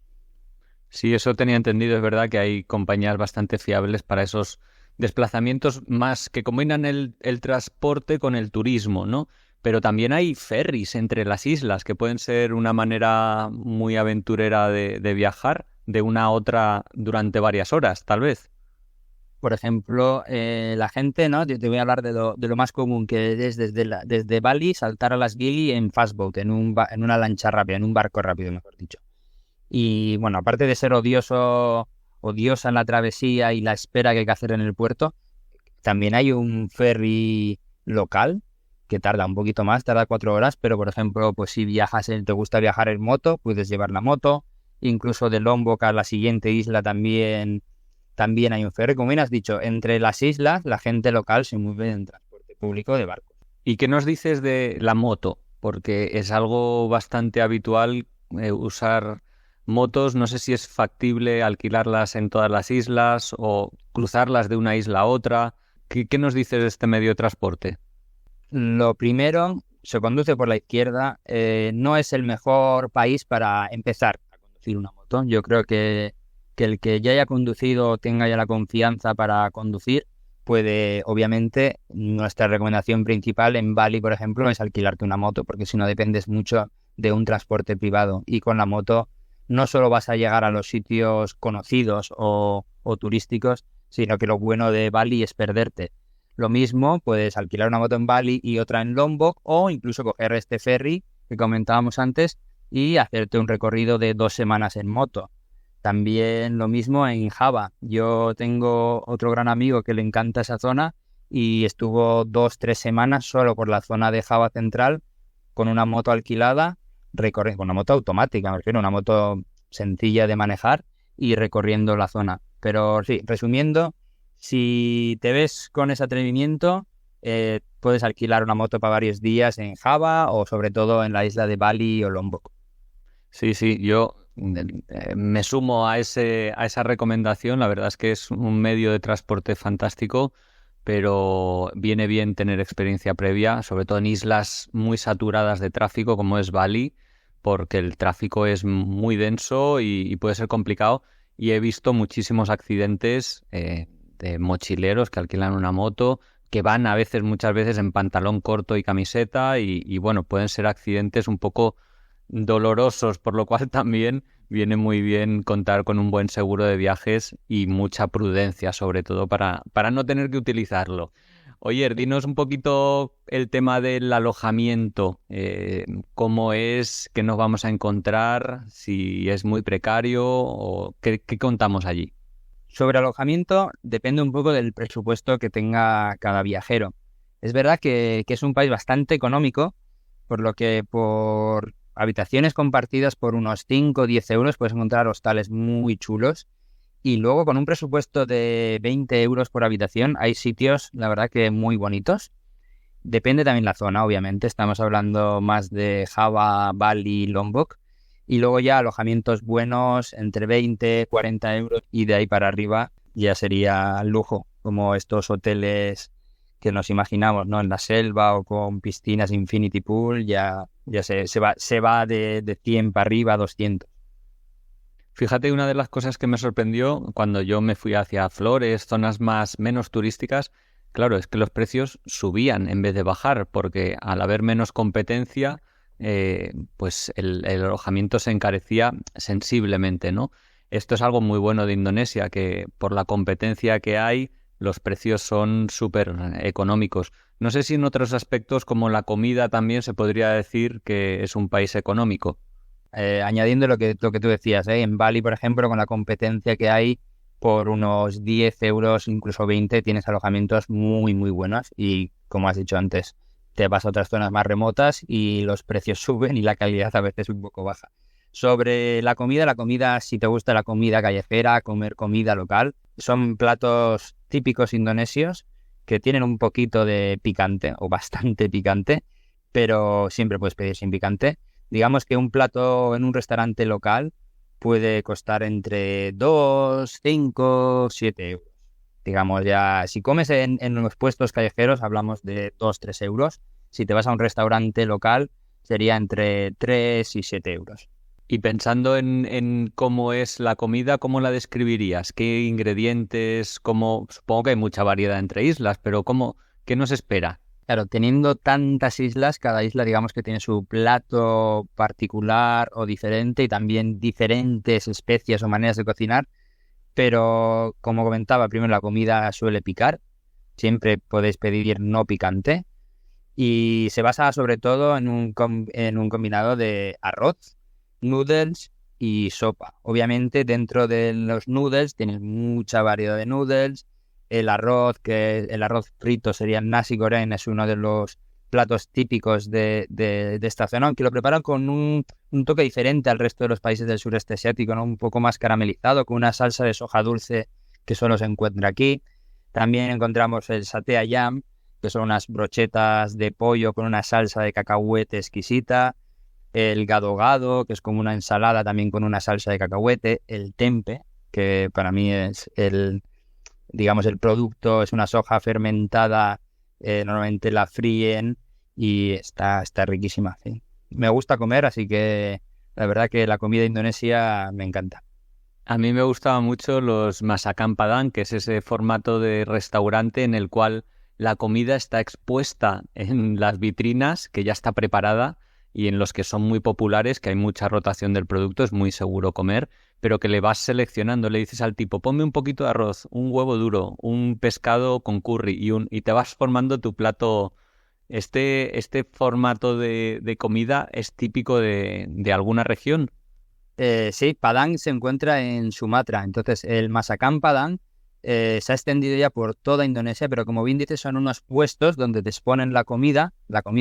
Sí, eso tenía entendido, es verdad que hay compañías bastante fiables para esos desplazamientos más que combinan el transporte con el turismo, ¿no? Pero también hay ferries entre las islas que pueden ser una manera muy aventurera de viajar de una a otra durante varias horas, tal vez.
Por ejemplo, la gente, ¿no? Te voy a hablar de lo más común, que es desde Bali saltar a las Gili en fastboat, en una lancha rápida, en un barco rápido, mejor dicho. Y bueno, aparte de ser odiosa en la travesía y la espera que hay que hacer en el puerto, también hay un ferry local que tarda un poquito más, tarda 4 horas, pero por ejemplo, pues si te gusta viajar en moto, puedes llevar la moto. Incluso de Lombok a la siguiente isla también hay un ferry. Como bien has dicho, entre las islas la gente local se mueve en transporte público de barco.
¿Y qué nos dices de la moto? Porque es algo bastante habitual usar motos. No sé si es factible alquilarlas en todas las islas o cruzarlas de una isla a otra. ¿Qué nos dices de este medio de transporte?
Lo primero, se conduce por la izquierda. No es el mejor país para empezar a conducir una moto. Yo creo que el que ya haya conducido, tenga ya la confianza para conducir, puede, obviamente, nuestra recomendación principal en Bali, por ejemplo, es alquilarte una moto, porque si no dependes mucho de un transporte privado. Y con la moto no solo vas a llegar a los sitios conocidos o turísticos, sino que lo bueno de Bali es perderte. Lo mismo, puedes alquilar una moto en Bali y otra en Lombok, o incluso coger este ferry que comentábamos antes y hacerte un recorrido de 2 semanas en moto. También lo mismo en Java. Yo tengo otro gran amigo que le encanta esa zona y estuvo 2-3 semanas solo por la zona de Java Central con una moto alquilada, con una moto automática, me refiero, una moto sencilla de manejar y recorriendo la zona. Pero sí, resumiendo, si te ves con ese atrevimiento, puedes alquilar una moto para varios días en Java o sobre todo en la isla de Bali o Lombok.
Sí, yo me sumo a esa recomendación. La verdad es que es un medio de transporte fantástico, pero viene bien tener experiencia previa, sobre todo en islas muy saturadas de tráfico como es Bali, porque el tráfico es muy denso y puede ser complicado. Y he visto muchísimos accidentes de mochileros que alquilan una moto, que van muchas veces en pantalón corto y camiseta y bueno, pueden ser accidentes un poco dolorosos, por lo cual también viene muy bien contar con un buen seguro de viajes y mucha prudencia, sobre todo para no tener que utilizarlo. Oye, dinos un poquito el tema del alojamiento, cómo es, qué nos vamos a encontrar, si es muy precario o qué contamos allí.
Sobre alojamiento, depende un poco del presupuesto que tenga cada viajero. Es verdad que es un país bastante económico, por lo que por habitaciones compartidas por unos 5 o 10 euros puedes encontrar hostales muy chulos. Y luego con un presupuesto de 20 euros por habitación hay sitios, la verdad que muy bonitos. Depende también la zona, obviamente. Estamos hablando más de Java, Bali, Lombok. Y luego ya alojamientos buenos entre 20, 40 euros y de ahí para arriba ya sería lujo, como estos hoteles que nos imaginamos, ¿no? En la selva o con piscinas Infinity Pool, ya se va de 100 para arriba a 200.
Fíjate, una de las cosas que me sorprendió cuando yo me fui hacia Flores, zonas menos turísticas, claro, es que los precios subían en vez de bajar, porque al haber menos competencia, pues el alojamiento se encarecía sensiblemente, ¿no? Esto es algo muy bueno de Indonesia, que por la competencia que hay, los precios son súper económicos. No sé si en otros aspectos como la comida también se podría decir que es un país económico.
Añadiendo lo que tú decías, en Bali, por ejemplo, con la competencia que hay, por unos 10 euros, incluso 20, tienes alojamientos muy, muy buenos y, como has dicho antes, te vas a otras zonas más remotas y los precios suben y la calidad a veces un poco baja. Sobre la comida, si te gusta la comida callejera, comer comida local, son platos típicos indonesios que tienen un poquito de picante o bastante picante, pero siempre puedes pedir sin picante. Digamos que un plato en un restaurante local puede costar entre 2, 5, 7 euros. Digamos, ya si comes en los puestos callejeros hablamos de 2, 3 euros. Si te vas a un restaurante local sería entre 3 y 7 euros.
Y pensando en cómo es la comida, ¿cómo la describirías? ¿Qué ingredientes? Supongo que hay mucha variedad entre islas, pero ¿qué nos espera?
Claro, teniendo tantas islas, cada isla digamos que tiene su plato particular o diferente y también diferentes especias o maneras de cocinar, pero como comentaba, primero la comida suele picar, siempre podéis pedir no picante y se basa sobre todo en un combinado de arroz, noodles y sopa. Obviamente dentro de los noodles tienes mucha variedad de noodles. El arroz frito sería el nasi goreng, es uno de los platos típicos de esta zona, aunque lo preparan con un toque diferente al resto de los países del sureste asiático, ¿no? Un poco más caramelizado, con una salsa de soja dulce que solo se encuentra aquí. También encontramos el saté ayam, que son unas brochetas de pollo con una salsa de cacahuete exquisita. El gado gado, que es como una ensalada también con una salsa de cacahuete. El tempe, que para mí es digamos, el producto es una soja fermentada, normalmente la fríen y está riquísima. Sí. Me gusta comer, así que la verdad que la comida indonesia me encanta.
A mí me gustaban mucho los masakan padang, que es ese formato de restaurante en el cual la comida está expuesta en las vitrinas, que ya está preparada, y en los que son muy populares, que hay mucha rotación del producto, es muy seguro comer, pero que le vas seleccionando, le dices al tipo, ponme un poquito de arroz, un huevo duro, un pescado con curry, y te vas formando tu plato. Este formato de comida es típico de alguna región.
Sí, Padang se encuentra en Sumatra, entonces el Masakan Padang se ha extendido ya por toda Indonesia, pero como bien dices son unos puestos donde te exponen la comida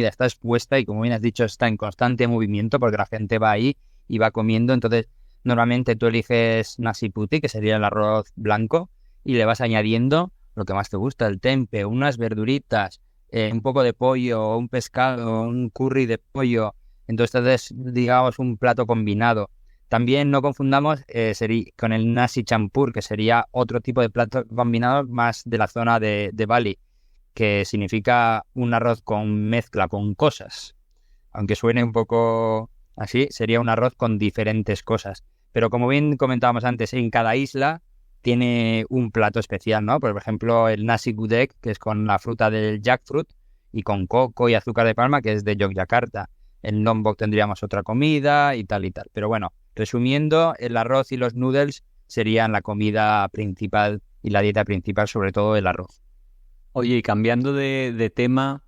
está expuesta y como bien has dicho está en constante movimiento porque la gente va ahí y va comiendo, entonces normalmente tú eliges nasi putih, que sería el arroz blanco, y le vas añadiendo lo que más te gusta, el tempe, unas verduritas, un poco de pollo, un pescado, un curry de pollo, entonces digamos un plato combinado. También no confundamos con el nasi campur, que sería otro tipo de plato combinado más de la zona de Bali, que significa un arroz con mezcla, con cosas. Aunque suene un poco así, sería un arroz con diferentes cosas. Pero como bien comentábamos antes, en cada isla tiene un plato especial, ¿no? Por ejemplo, el nasi gudeg, que es con la fruta del jackfruit, y con coco y azúcar de palma, que es de Yogyakarta. En Lombok tendríamos otra comida y tal y tal. Pero bueno, resumiendo, el arroz y los noodles serían la comida principal y la dieta principal, sobre todo el arroz.
Oye, y cambiando de tema,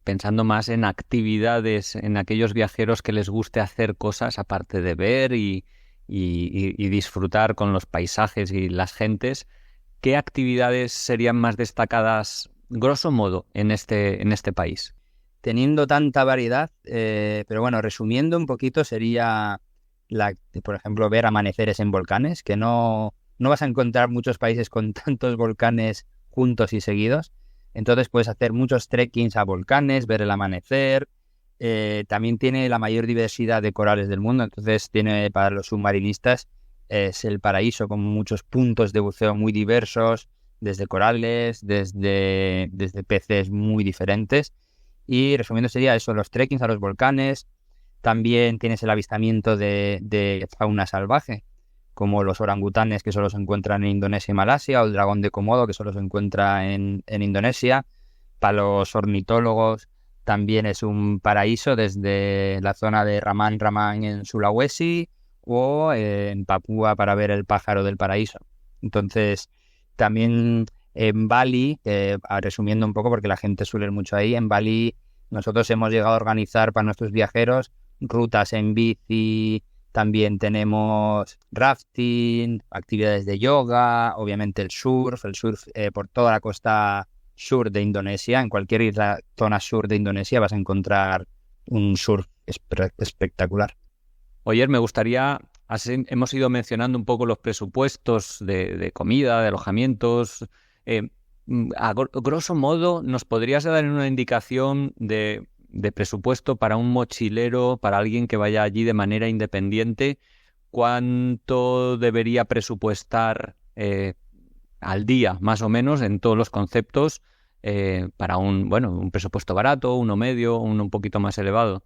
pensando más en actividades, en aquellos viajeros que les guste hacer cosas aparte de ver y disfrutar con los paisajes y las gentes, ¿qué actividades serían más destacadas, grosso modo, en este país?
Teniendo tanta variedad, pero bueno, resumiendo un poquito, sería, por ejemplo, ver amaneceres en volcanes, que no vas a encontrar muchos países con tantos volcanes juntos y seguidos. Entonces puedes hacer muchos trekkings a volcanes, ver el amanecer. También tiene la mayor diversidad de corales del mundo, entonces tiene para los submarinistas es el paraíso con muchos puntos de buceo muy diversos, desde corales, desde peces muy diferentes. Y resumiendo sería eso, los trekkings a los volcanes. También tienes el avistamiento de fauna salvaje, como los orangutanes que solo se encuentran en Indonesia y Malasia, o el dragón de Komodo que solo se encuentra en Indonesia. Para los ornitólogos también es un paraíso desde la zona de Raman Raman en Sulawesi o en Papúa para ver el pájaro del paraíso. Entonces, también en Bali, resumiendo un poco porque la gente suele ir mucho ahí, en Bali nosotros hemos llegado a organizar para nuestros viajeros rutas en bici, también tenemos rafting, actividades de yoga, obviamente el surf por toda la costa sur de Indonesia, en cualquier isla, zona sur de Indonesia vas a encontrar un surf espectacular.
Oye, me gustaría, hemos ido mencionando un poco los presupuestos de comida, de alojamientos. A grosso modo, ¿nos podrías dar una indicación de presupuesto para un mochilero, para alguien que vaya allí de manera independiente? ¿Cuánto debería presupuestar al día, más o menos, en todos los conceptos, para un presupuesto barato, uno medio, uno un poquito más elevado?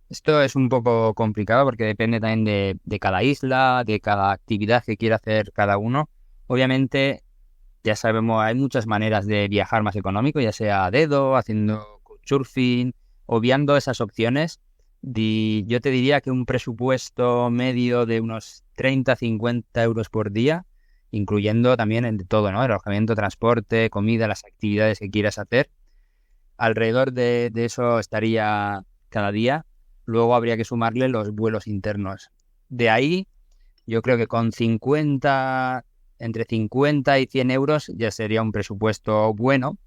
Esto es un poco complicado porque depende también de cada isla, de cada actividad que quiera hacer cada uno. Obviamente, ya sabemos, hay muchas maneras de viajar más económico, ya sea a dedo, haciendo couchsurfing, obviando esas opciones. Yo te diría que un presupuesto medio de unos 30-50 euros por día, incluyendo también de todo, ¿no? El alojamiento, transporte, comida, las actividades que quieras hacer. Alrededor de eso estaría cada día. Luego habría que sumarle los vuelos internos. De ahí, yo creo que con entre 50 y 100 euros ya sería un presupuesto bueno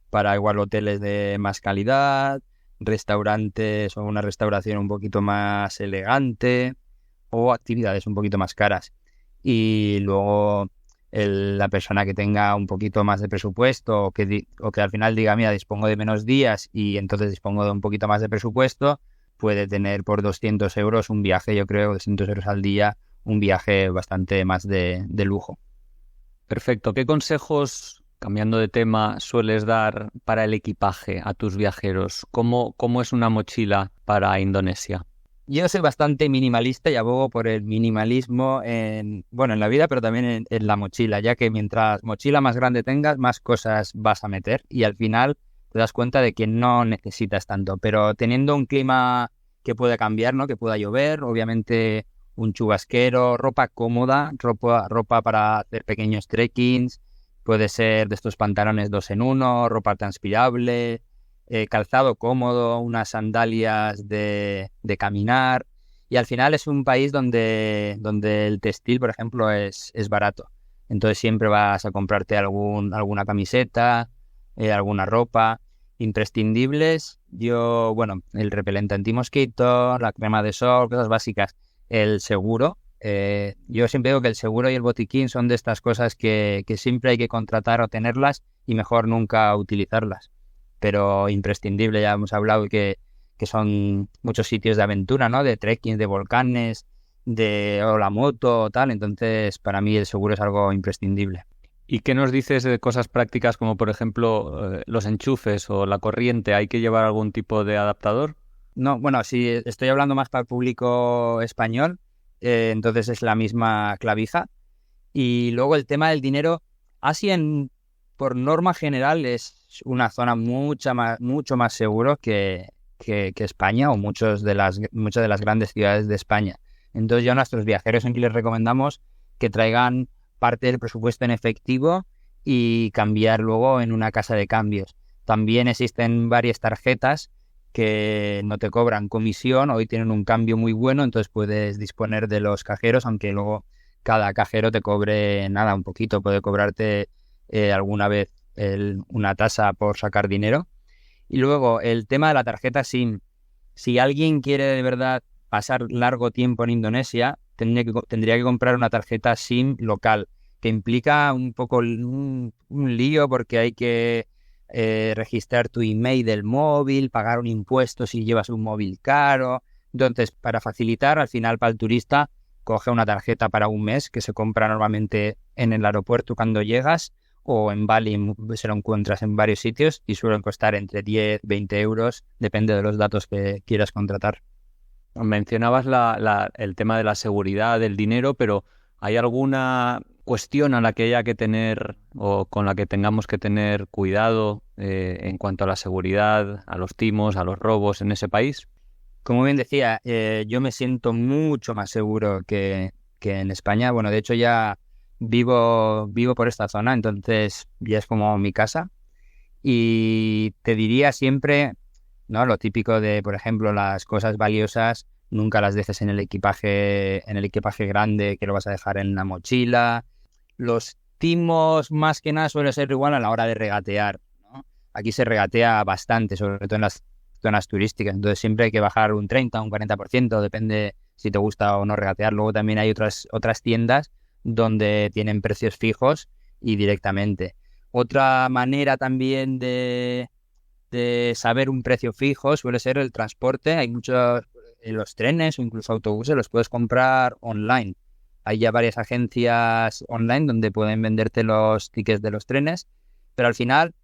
para igual hoteles de más calidad, restaurantes o una restauración un poquito más elegante o actividades un poquito más caras. Y luego la persona que tenga un poquito más de presupuesto o que al final diga, mira, dispongo de menos días y entonces dispongo de un poquito más de presupuesto, puede tener por 200 euros un viaje, yo creo, 200 euros al día, un viaje bastante más de lujo.
Perfecto. ¿Qué consejos, cambiando de tema, sueles dar para el equipaje a tus viajeros? ¿Cómo es una mochila para Indonesia?
Yo soy bastante minimalista y abogo por el minimalismo en la vida, pero también en la mochila, ya que mientras mochila más grande tengas, más cosas vas a meter y al final te das cuenta de que no necesitas tanto. Pero teniendo un clima que puede cambiar, ¿no? Que pueda llover, obviamente un chubasquero, ropa cómoda, ropa para hacer pequeños trekkings, puede ser de estos pantalones 2 en 1, ropa transpirable, calzado cómodo, unas sandalias de caminar. Y al final es un país donde el textil, por ejemplo, es barato. Entonces siempre vas a comprarte alguna camiseta, alguna ropa. Imprescindibles, el repelente antimosquito, la crema de sol, cosas básicas. El seguro. Yo siempre digo que el seguro y el botiquín son de estas cosas que siempre hay que contratar o tenerlas y mejor nunca utilizarlas. Pero imprescindible, ya hemos hablado que son muchos sitios de aventura, ¿no? De trekking, de volcanes, o la moto, tal. Entonces, para mí el seguro es algo imprescindible.
¿Y qué nos dices de cosas prácticas como, por ejemplo, los enchufes o la corriente? ¿Hay que llevar algún tipo de adaptador?
No, bueno, si estoy hablando más para el público español, entonces es la misma clavija. Y luego el tema del dinero, por norma general, es una zona mucho más seguro que España o muchas de las grandes ciudades de España. Entonces ya a nuestros viajeros aquí les recomendamos que traigan parte del presupuesto en efectivo y cambiar luego en una casa de cambios. También existen varias tarjetas que no te cobran comisión, hoy tienen un cambio muy bueno, entonces puedes disponer de los cajeros, aunque luego cada cajero te cobre nada, un poquito, puede cobrarte alguna vez una tasa por sacar dinero. Y luego el tema de la tarjeta SIM. Si alguien quiere de verdad pasar largo tiempo en Indonesia, tendría que comprar una tarjeta SIM local, que implica un poco un lío porque hay que registrar tu email del móvil, pagar un impuesto si llevas un móvil caro. Entonces, para facilitar, al final para el turista, coge una tarjeta para un mes que se compra normalmente en el aeropuerto cuando llegas, o en Bali se lo encuentras en varios sitios y suelen costar entre 10, 20 euros, depende de los datos que quieras contratar.
Mencionabas el tema de la seguridad, del dinero, pero ¿hay alguna cuestión a la que haya que tener o con la que tengamos que tener cuidado en cuanto a la seguridad, a los timos, a los robos en ese país?
Como bien decía, yo me siento mucho más seguro que en España. Bueno, de hecho ya vivo por esta zona, entonces ya es como mi casa. Y te diría siempre, ¿no? Lo típico de, por ejemplo, las cosas valiosas, nunca las dejes en el equipaje grande, que lo vas a dejar en la mochila. Los timos, más que nada, suele ser igual a la hora de regatear, ¿no? Aquí se regatea bastante, sobre todo en las zonas turísticas, entonces siempre hay que bajar un 30, un 40%, depende si te gusta o no regatear. Luego también hay otras tiendas donde tienen precios fijos y directamente. Otra manera también de saber un precio fijo suele ser el transporte. Hay muchos, los trenes o incluso autobuses los puedes comprar online. Hay ya varias agencias online donde pueden venderte los tickets de los trenes, pero al final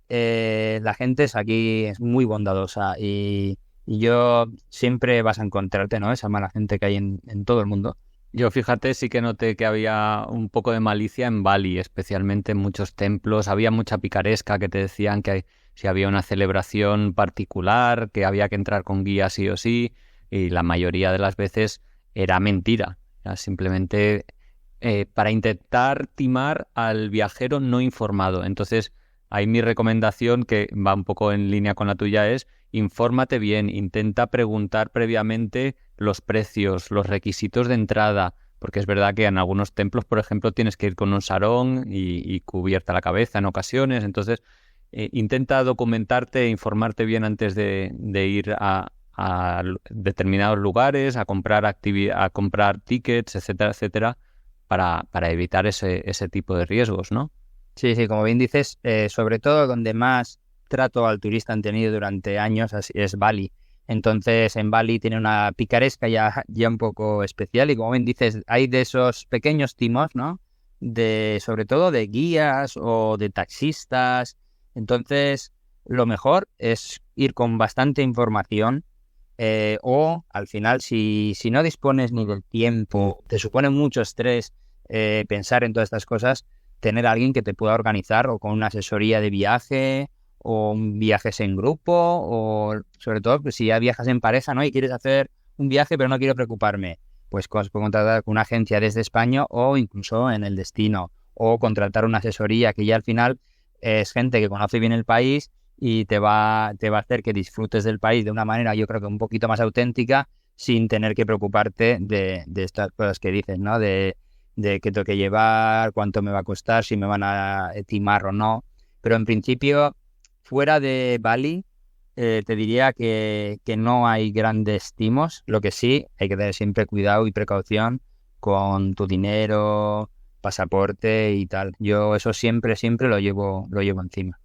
la gente aquí es muy bondadosa y yo siempre vas a encontrarte, ¿no? Esa mala gente que hay en todo el mundo.
Yo, fíjate, sí que noté que había un poco de malicia en Bali, especialmente en muchos templos. Había mucha picaresca que te decían que si había una celebración particular, que había que entrar con guía sí o sí, y la mayoría de las veces era mentira. Era simplemente para intentar timar al viajero no informado. Entonces, ahí mi recomendación, que va un poco en línea con la tuya, es infórmate bien, intenta preguntar previamente los precios, los requisitos de entrada, porque es verdad que en algunos templos, por ejemplo, tienes que ir con un sarong y cubierta la cabeza en ocasiones. Entonces, intenta documentarte e informarte bien antes de ir a determinados lugares, a comprar tickets, etcétera, etcétera, para evitar ese tipo de riesgos, ¿no?
Sí, como bien dices, sobre todo donde más trato al turista han tenido durante años es Bali. Entonces en Bali tiene una picaresca ya un poco especial y como bien dices, hay de esos pequeños timos, ¿no? sobre todo de guías o de taxistas. Entonces, lo mejor es ir con bastante información o al final, si no dispones ni del tiempo, te supone mucho estrés pensar en todas estas cosas, tener a alguien que te pueda organizar o con una asesoría de viaje o viajes en grupo o sobre todo pues, si ya viajas en pareja, ¿no? Y quieres hacer un viaje pero no quiero preocuparme, pues puedes contratar con una agencia desde España o incluso en el destino o contratar una asesoría que ya al final es gente que conoce bien el país y te va a hacer que disfrutes del país de una manera yo creo que un poquito más auténtica sin tener que preocuparte de estas cosas que dices, ¿no? De qué tengo que llevar, cuánto me va a costar, si me van a timar o no. Pero en principio, fuera de Bali, te diría que no hay grandes timos. Lo que sí, hay que tener siempre cuidado y precaución con tu dinero, pasaporte y tal. Yo eso siempre lo llevo encima.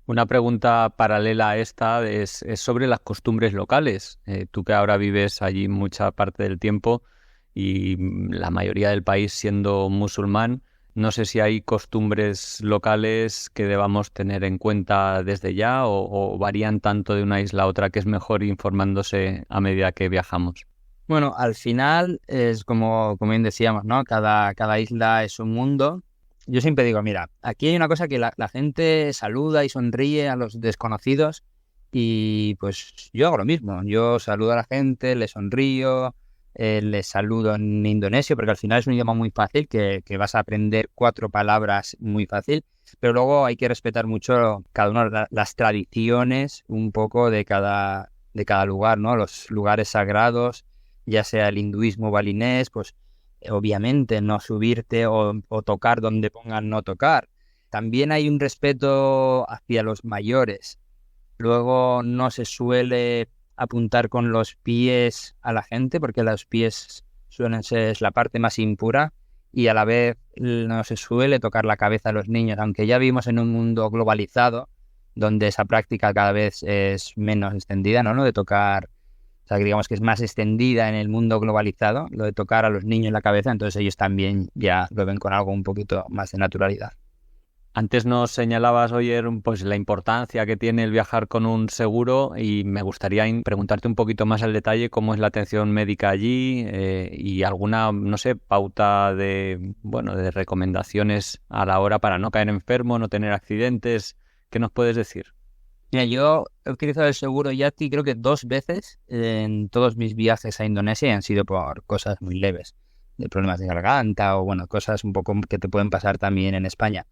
Una pregunta paralela a esta es sobre las costumbres locales. Tú que ahora vives allí mucha parte del tiempo y la mayoría del país siendo musulmán, no sé si hay costumbres locales que debamos tener en cuenta desde ya o varían tanto de una isla a otra que es mejor informándose a medida que viajamos.
Bueno, al final es como bien decíamos, ¿no? Cada isla es un mundo. Yo siempre digo, mira, aquí hay una cosa que la gente saluda y sonríe a los desconocidos y pues yo hago lo mismo. Yo saludo a la gente, les sonrío, les saludo en indonesio porque al final es un idioma muy fácil que vas a aprender 4 palabras muy fácil, pero luego hay que respetar mucho cada una de las tradiciones un poco de cada lugar, ¿no? Los lugares sagrados, ya sea el hinduismo balinés, pues obviamente no subirte o tocar donde pongan no tocar. También hay un respeto hacia los mayores. Luego no se suele apuntar con los pies a la gente porque los pies suelen ser la parte más impura y a la vez no se suele tocar la cabeza a los niños, aunque ya vivimos en un mundo globalizado donde esa práctica cada vez es menos extendida, ¿no? Lo de tocar, o sea, que digamos que es más extendida en el mundo globalizado, lo de tocar a los niños en la cabeza, entonces ellos también ya lo ven con algo un poquito más de naturalidad.
Antes nos señalabas, Oyer, pues la importancia que tiene el viajar con un seguro y me gustaría preguntarte un poquito más al detalle cómo es la atención médica allí y alguna, no sé, pauta de recomendaciones a la hora para no caer enfermo, no tener accidentes. ¿Qué nos puedes decir?
Mira, yo he utilizado el seguro Yati creo que 2 veces en todos mis viajes a Indonesia y han sido por cosas muy leves, de problemas de garganta o bueno, cosas un poco que te pueden pasar también en España.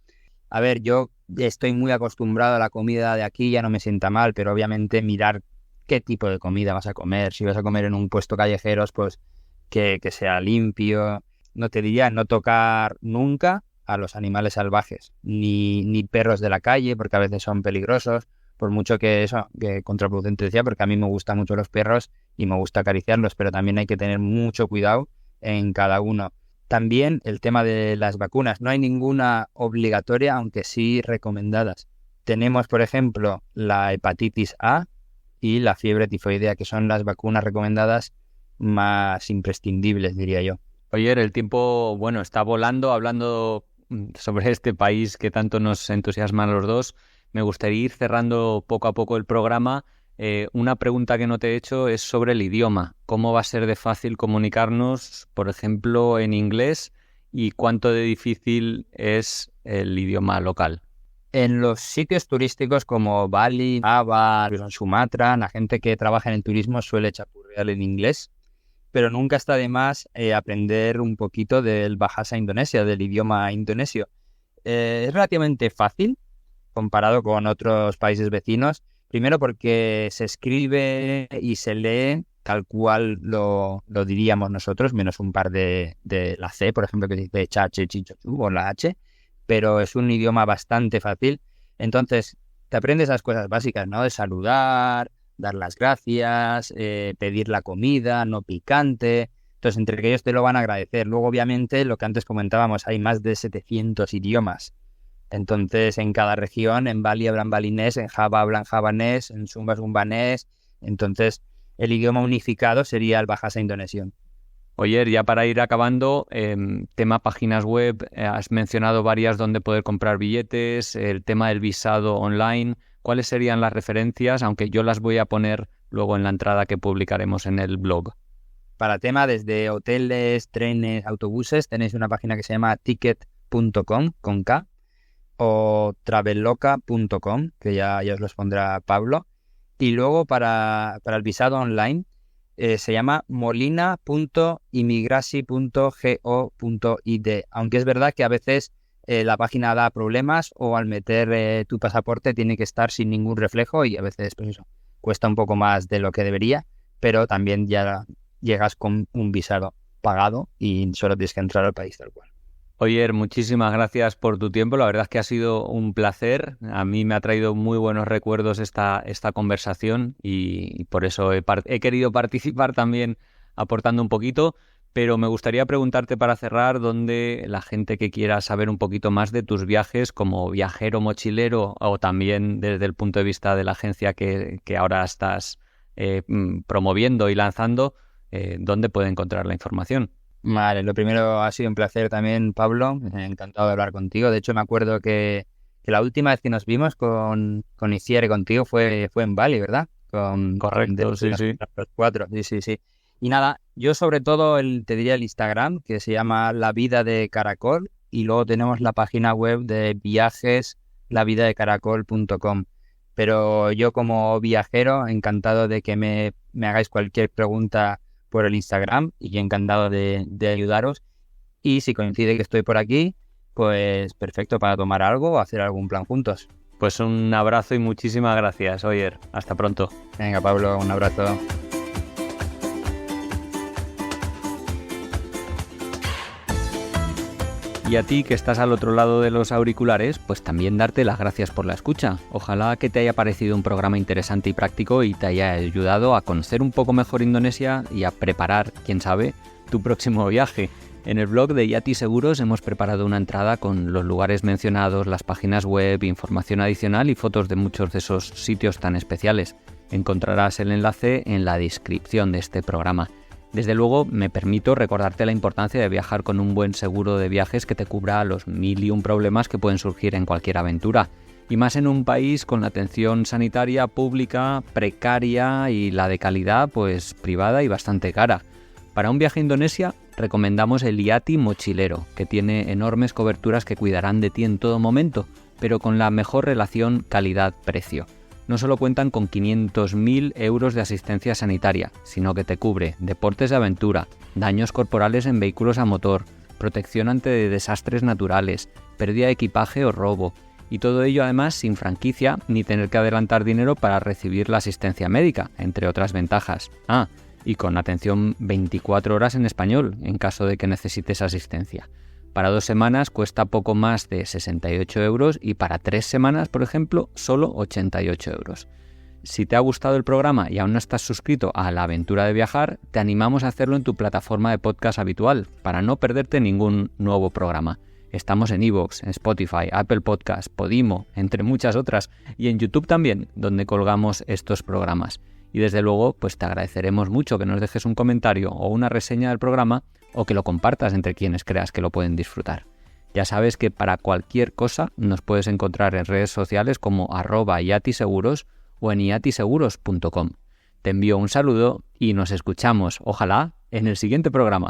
A ver, yo estoy muy acostumbrado a la comida de aquí, ya no me sienta mal, pero obviamente mirar qué tipo de comida vas a comer. Si vas a comer en un puesto callejeros, pues que sea limpio. No te diría no tocar nunca a los animales salvajes, ni perros de la calle, porque a veces son peligrosos, por mucho que contraproducente decía, porque a mí me gustan mucho los perros y me gusta acariciarlos, pero también hay que tener mucho cuidado en cada uno. También el tema de las vacunas. No hay ninguna obligatoria, aunque sí recomendadas. Tenemos, por ejemplo, la hepatitis A y la fiebre tifoidea, que son las vacunas recomendadas más imprescindibles, diría yo.
Oye, el tiempo, está volando. Hablando sobre este país que tanto nos entusiasma a los dos, me gustaría ir cerrando poco a poco el programa. Una pregunta que no te he hecho es sobre el idioma. ¿Cómo va a ser de fácil comunicarnos, por ejemplo, en inglés? ¿Y cuánto de difícil es el idioma local?
En los sitios turísticos como Bali, Java, Sumatra, la gente que trabaja en el turismo suele chapurrear en inglés, pero nunca está de más aprender un poquito del Bahasa Indonesia, del idioma indonesio. Es relativamente fácil comparado con otros países vecinos. Primero porque se escribe y se lee tal cual lo diríamos nosotros, menos un par de la C, por ejemplo, que dice cha, che, chi, cho, chu, o la H, pero es un idioma bastante fácil. Entonces, te aprendes las cosas básicas, ¿no? De saludar, dar las gracias, pedir la comida, no picante. Entonces, entre ellos te lo van a agradecer. Luego, obviamente, lo que antes comentábamos, hay más de 700 idiomas. Entonces, en cada región, en Bali hablan balinés, en Java hablan javanés, en Sumba sumbanés. Entonces, el idioma unificado sería el Bahasa Indonesio.
Oye, ya para ir acabando, tema páginas web, has mencionado varias donde poder comprar billetes, el tema del visado online. ¿Cuáles serían las referencias? Aunque yo las voy a poner luego en la entrada que publicaremos en el blog.
Para tema desde hoteles, trenes, autobuses, tenéis una página que se llama ticket.com con K o travelloca.com, que ya os los pondrá Pablo. Y luego para el visado online se llama molina.immigrasi.go.id, aunque es verdad que a veces la página da problemas o al meter tu pasaporte tiene que estar sin ningún reflejo y a veces pues eso, cuesta un poco más de lo que debería, pero también ya llegas con un visado pagado y solo tienes que entrar al país tal cual.
Oye, muchísimas gracias por tu tiempo. La verdad es que ha sido un placer. A mí me ha traído muy buenos recuerdos esta conversación y por eso he querido participar también aportando un poquito. Pero me gustaría preguntarte para cerrar dónde la gente que quiera saber un poquito más de tus viajes como viajero mochilero o también desde el punto de vista de la agencia que ahora estás promoviendo y lanzando, ¿dónde puede encontrar la información?
Vale, lo primero ha sido un placer también, Pablo. Encantado de hablar contigo. De hecho, me acuerdo que la última vez que nos vimos con Isier contigo fue en Bali, ¿verdad?
Correcto, sí.
Los cuatro, sí. Y nada, yo sobre todo te diría el Instagram, que se llama La Vida de Caracol, y luego tenemos la página web de viajes, lavidadecaracol.com. Pero yo como viajero, encantado de que me hagáis cualquier pregunta por el Instagram y encantado de ayudaros. Y si coincide que estoy por aquí, pues perfecto para tomar algo o hacer algún plan juntos.
Pues un abrazo y muchísimas gracias, Oyer. Hasta pronto.
Venga, Pablo, un abrazo.
Y a ti que estás al otro lado de los auriculares, pues también darte las gracias por la escucha. Ojalá que te haya parecido un programa interesante y práctico y te haya ayudado a conocer un poco mejor Indonesia y a preparar, quién sabe, tu próximo viaje. En el blog de Yati Seguros hemos preparado una entrada con los lugares mencionados, las páginas web, información adicional y fotos de muchos de esos sitios tan especiales. Encontrarás el enlace en la descripción de este programa. Desde luego, me permito recordarte la importancia de viajar con un buen seguro de viajes que te cubra los 1001 problemas que pueden surgir en cualquier aventura. Y más en un país con la atención sanitaria pública precaria y la de calidad pues privada y bastante cara. Para un viaje a Indonesia recomendamos el Yati Mochilero, que tiene enormes coberturas que cuidarán de ti en todo momento, pero con la mejor relación calidad-precio. No solo cuentan con 500.000 euros de asistencia sanitaria, sino que te cubre deportes de aventura, daños corporales en vehículos a motor, protección ante desastres naturales, pérdida de equipaje o robo, y todo ello además sin franquicia ni tener que adelantar dinero para recibir la asistencia médica, entre otras ventajas. Y con atención 24 horas en español, en caso de que necesites asistencia. Para 2 semanas cuesta poco más de 68 euros y para 3 semanas, por ejemplo, solo 88 euros. Si te ha gustado el programa y aún no estás suscrito a La Aventura de Viajar, te animamos a hacerlo en tu plataforma de podcast habitual para no perderte ningún nuevo programa. Estamos en iVoox, en Spotify, Apple Podcasts, Podimo, entre muchas otras, y en YouTube también, donde colgamos estos programas. Y desde luego, pues te agradeceremos mucho que nos dejes un comentario o una reseña del programa o que lo compartas entre quienes creas que lo pueden disfrutar. Ya sabes que para cualquier cosa nos puedes encontrar en redes sociales como @yatiseguros o en yatiseguros.com. Te envío un saludo y nos escuchamos, ojalá, en el siguiente programa.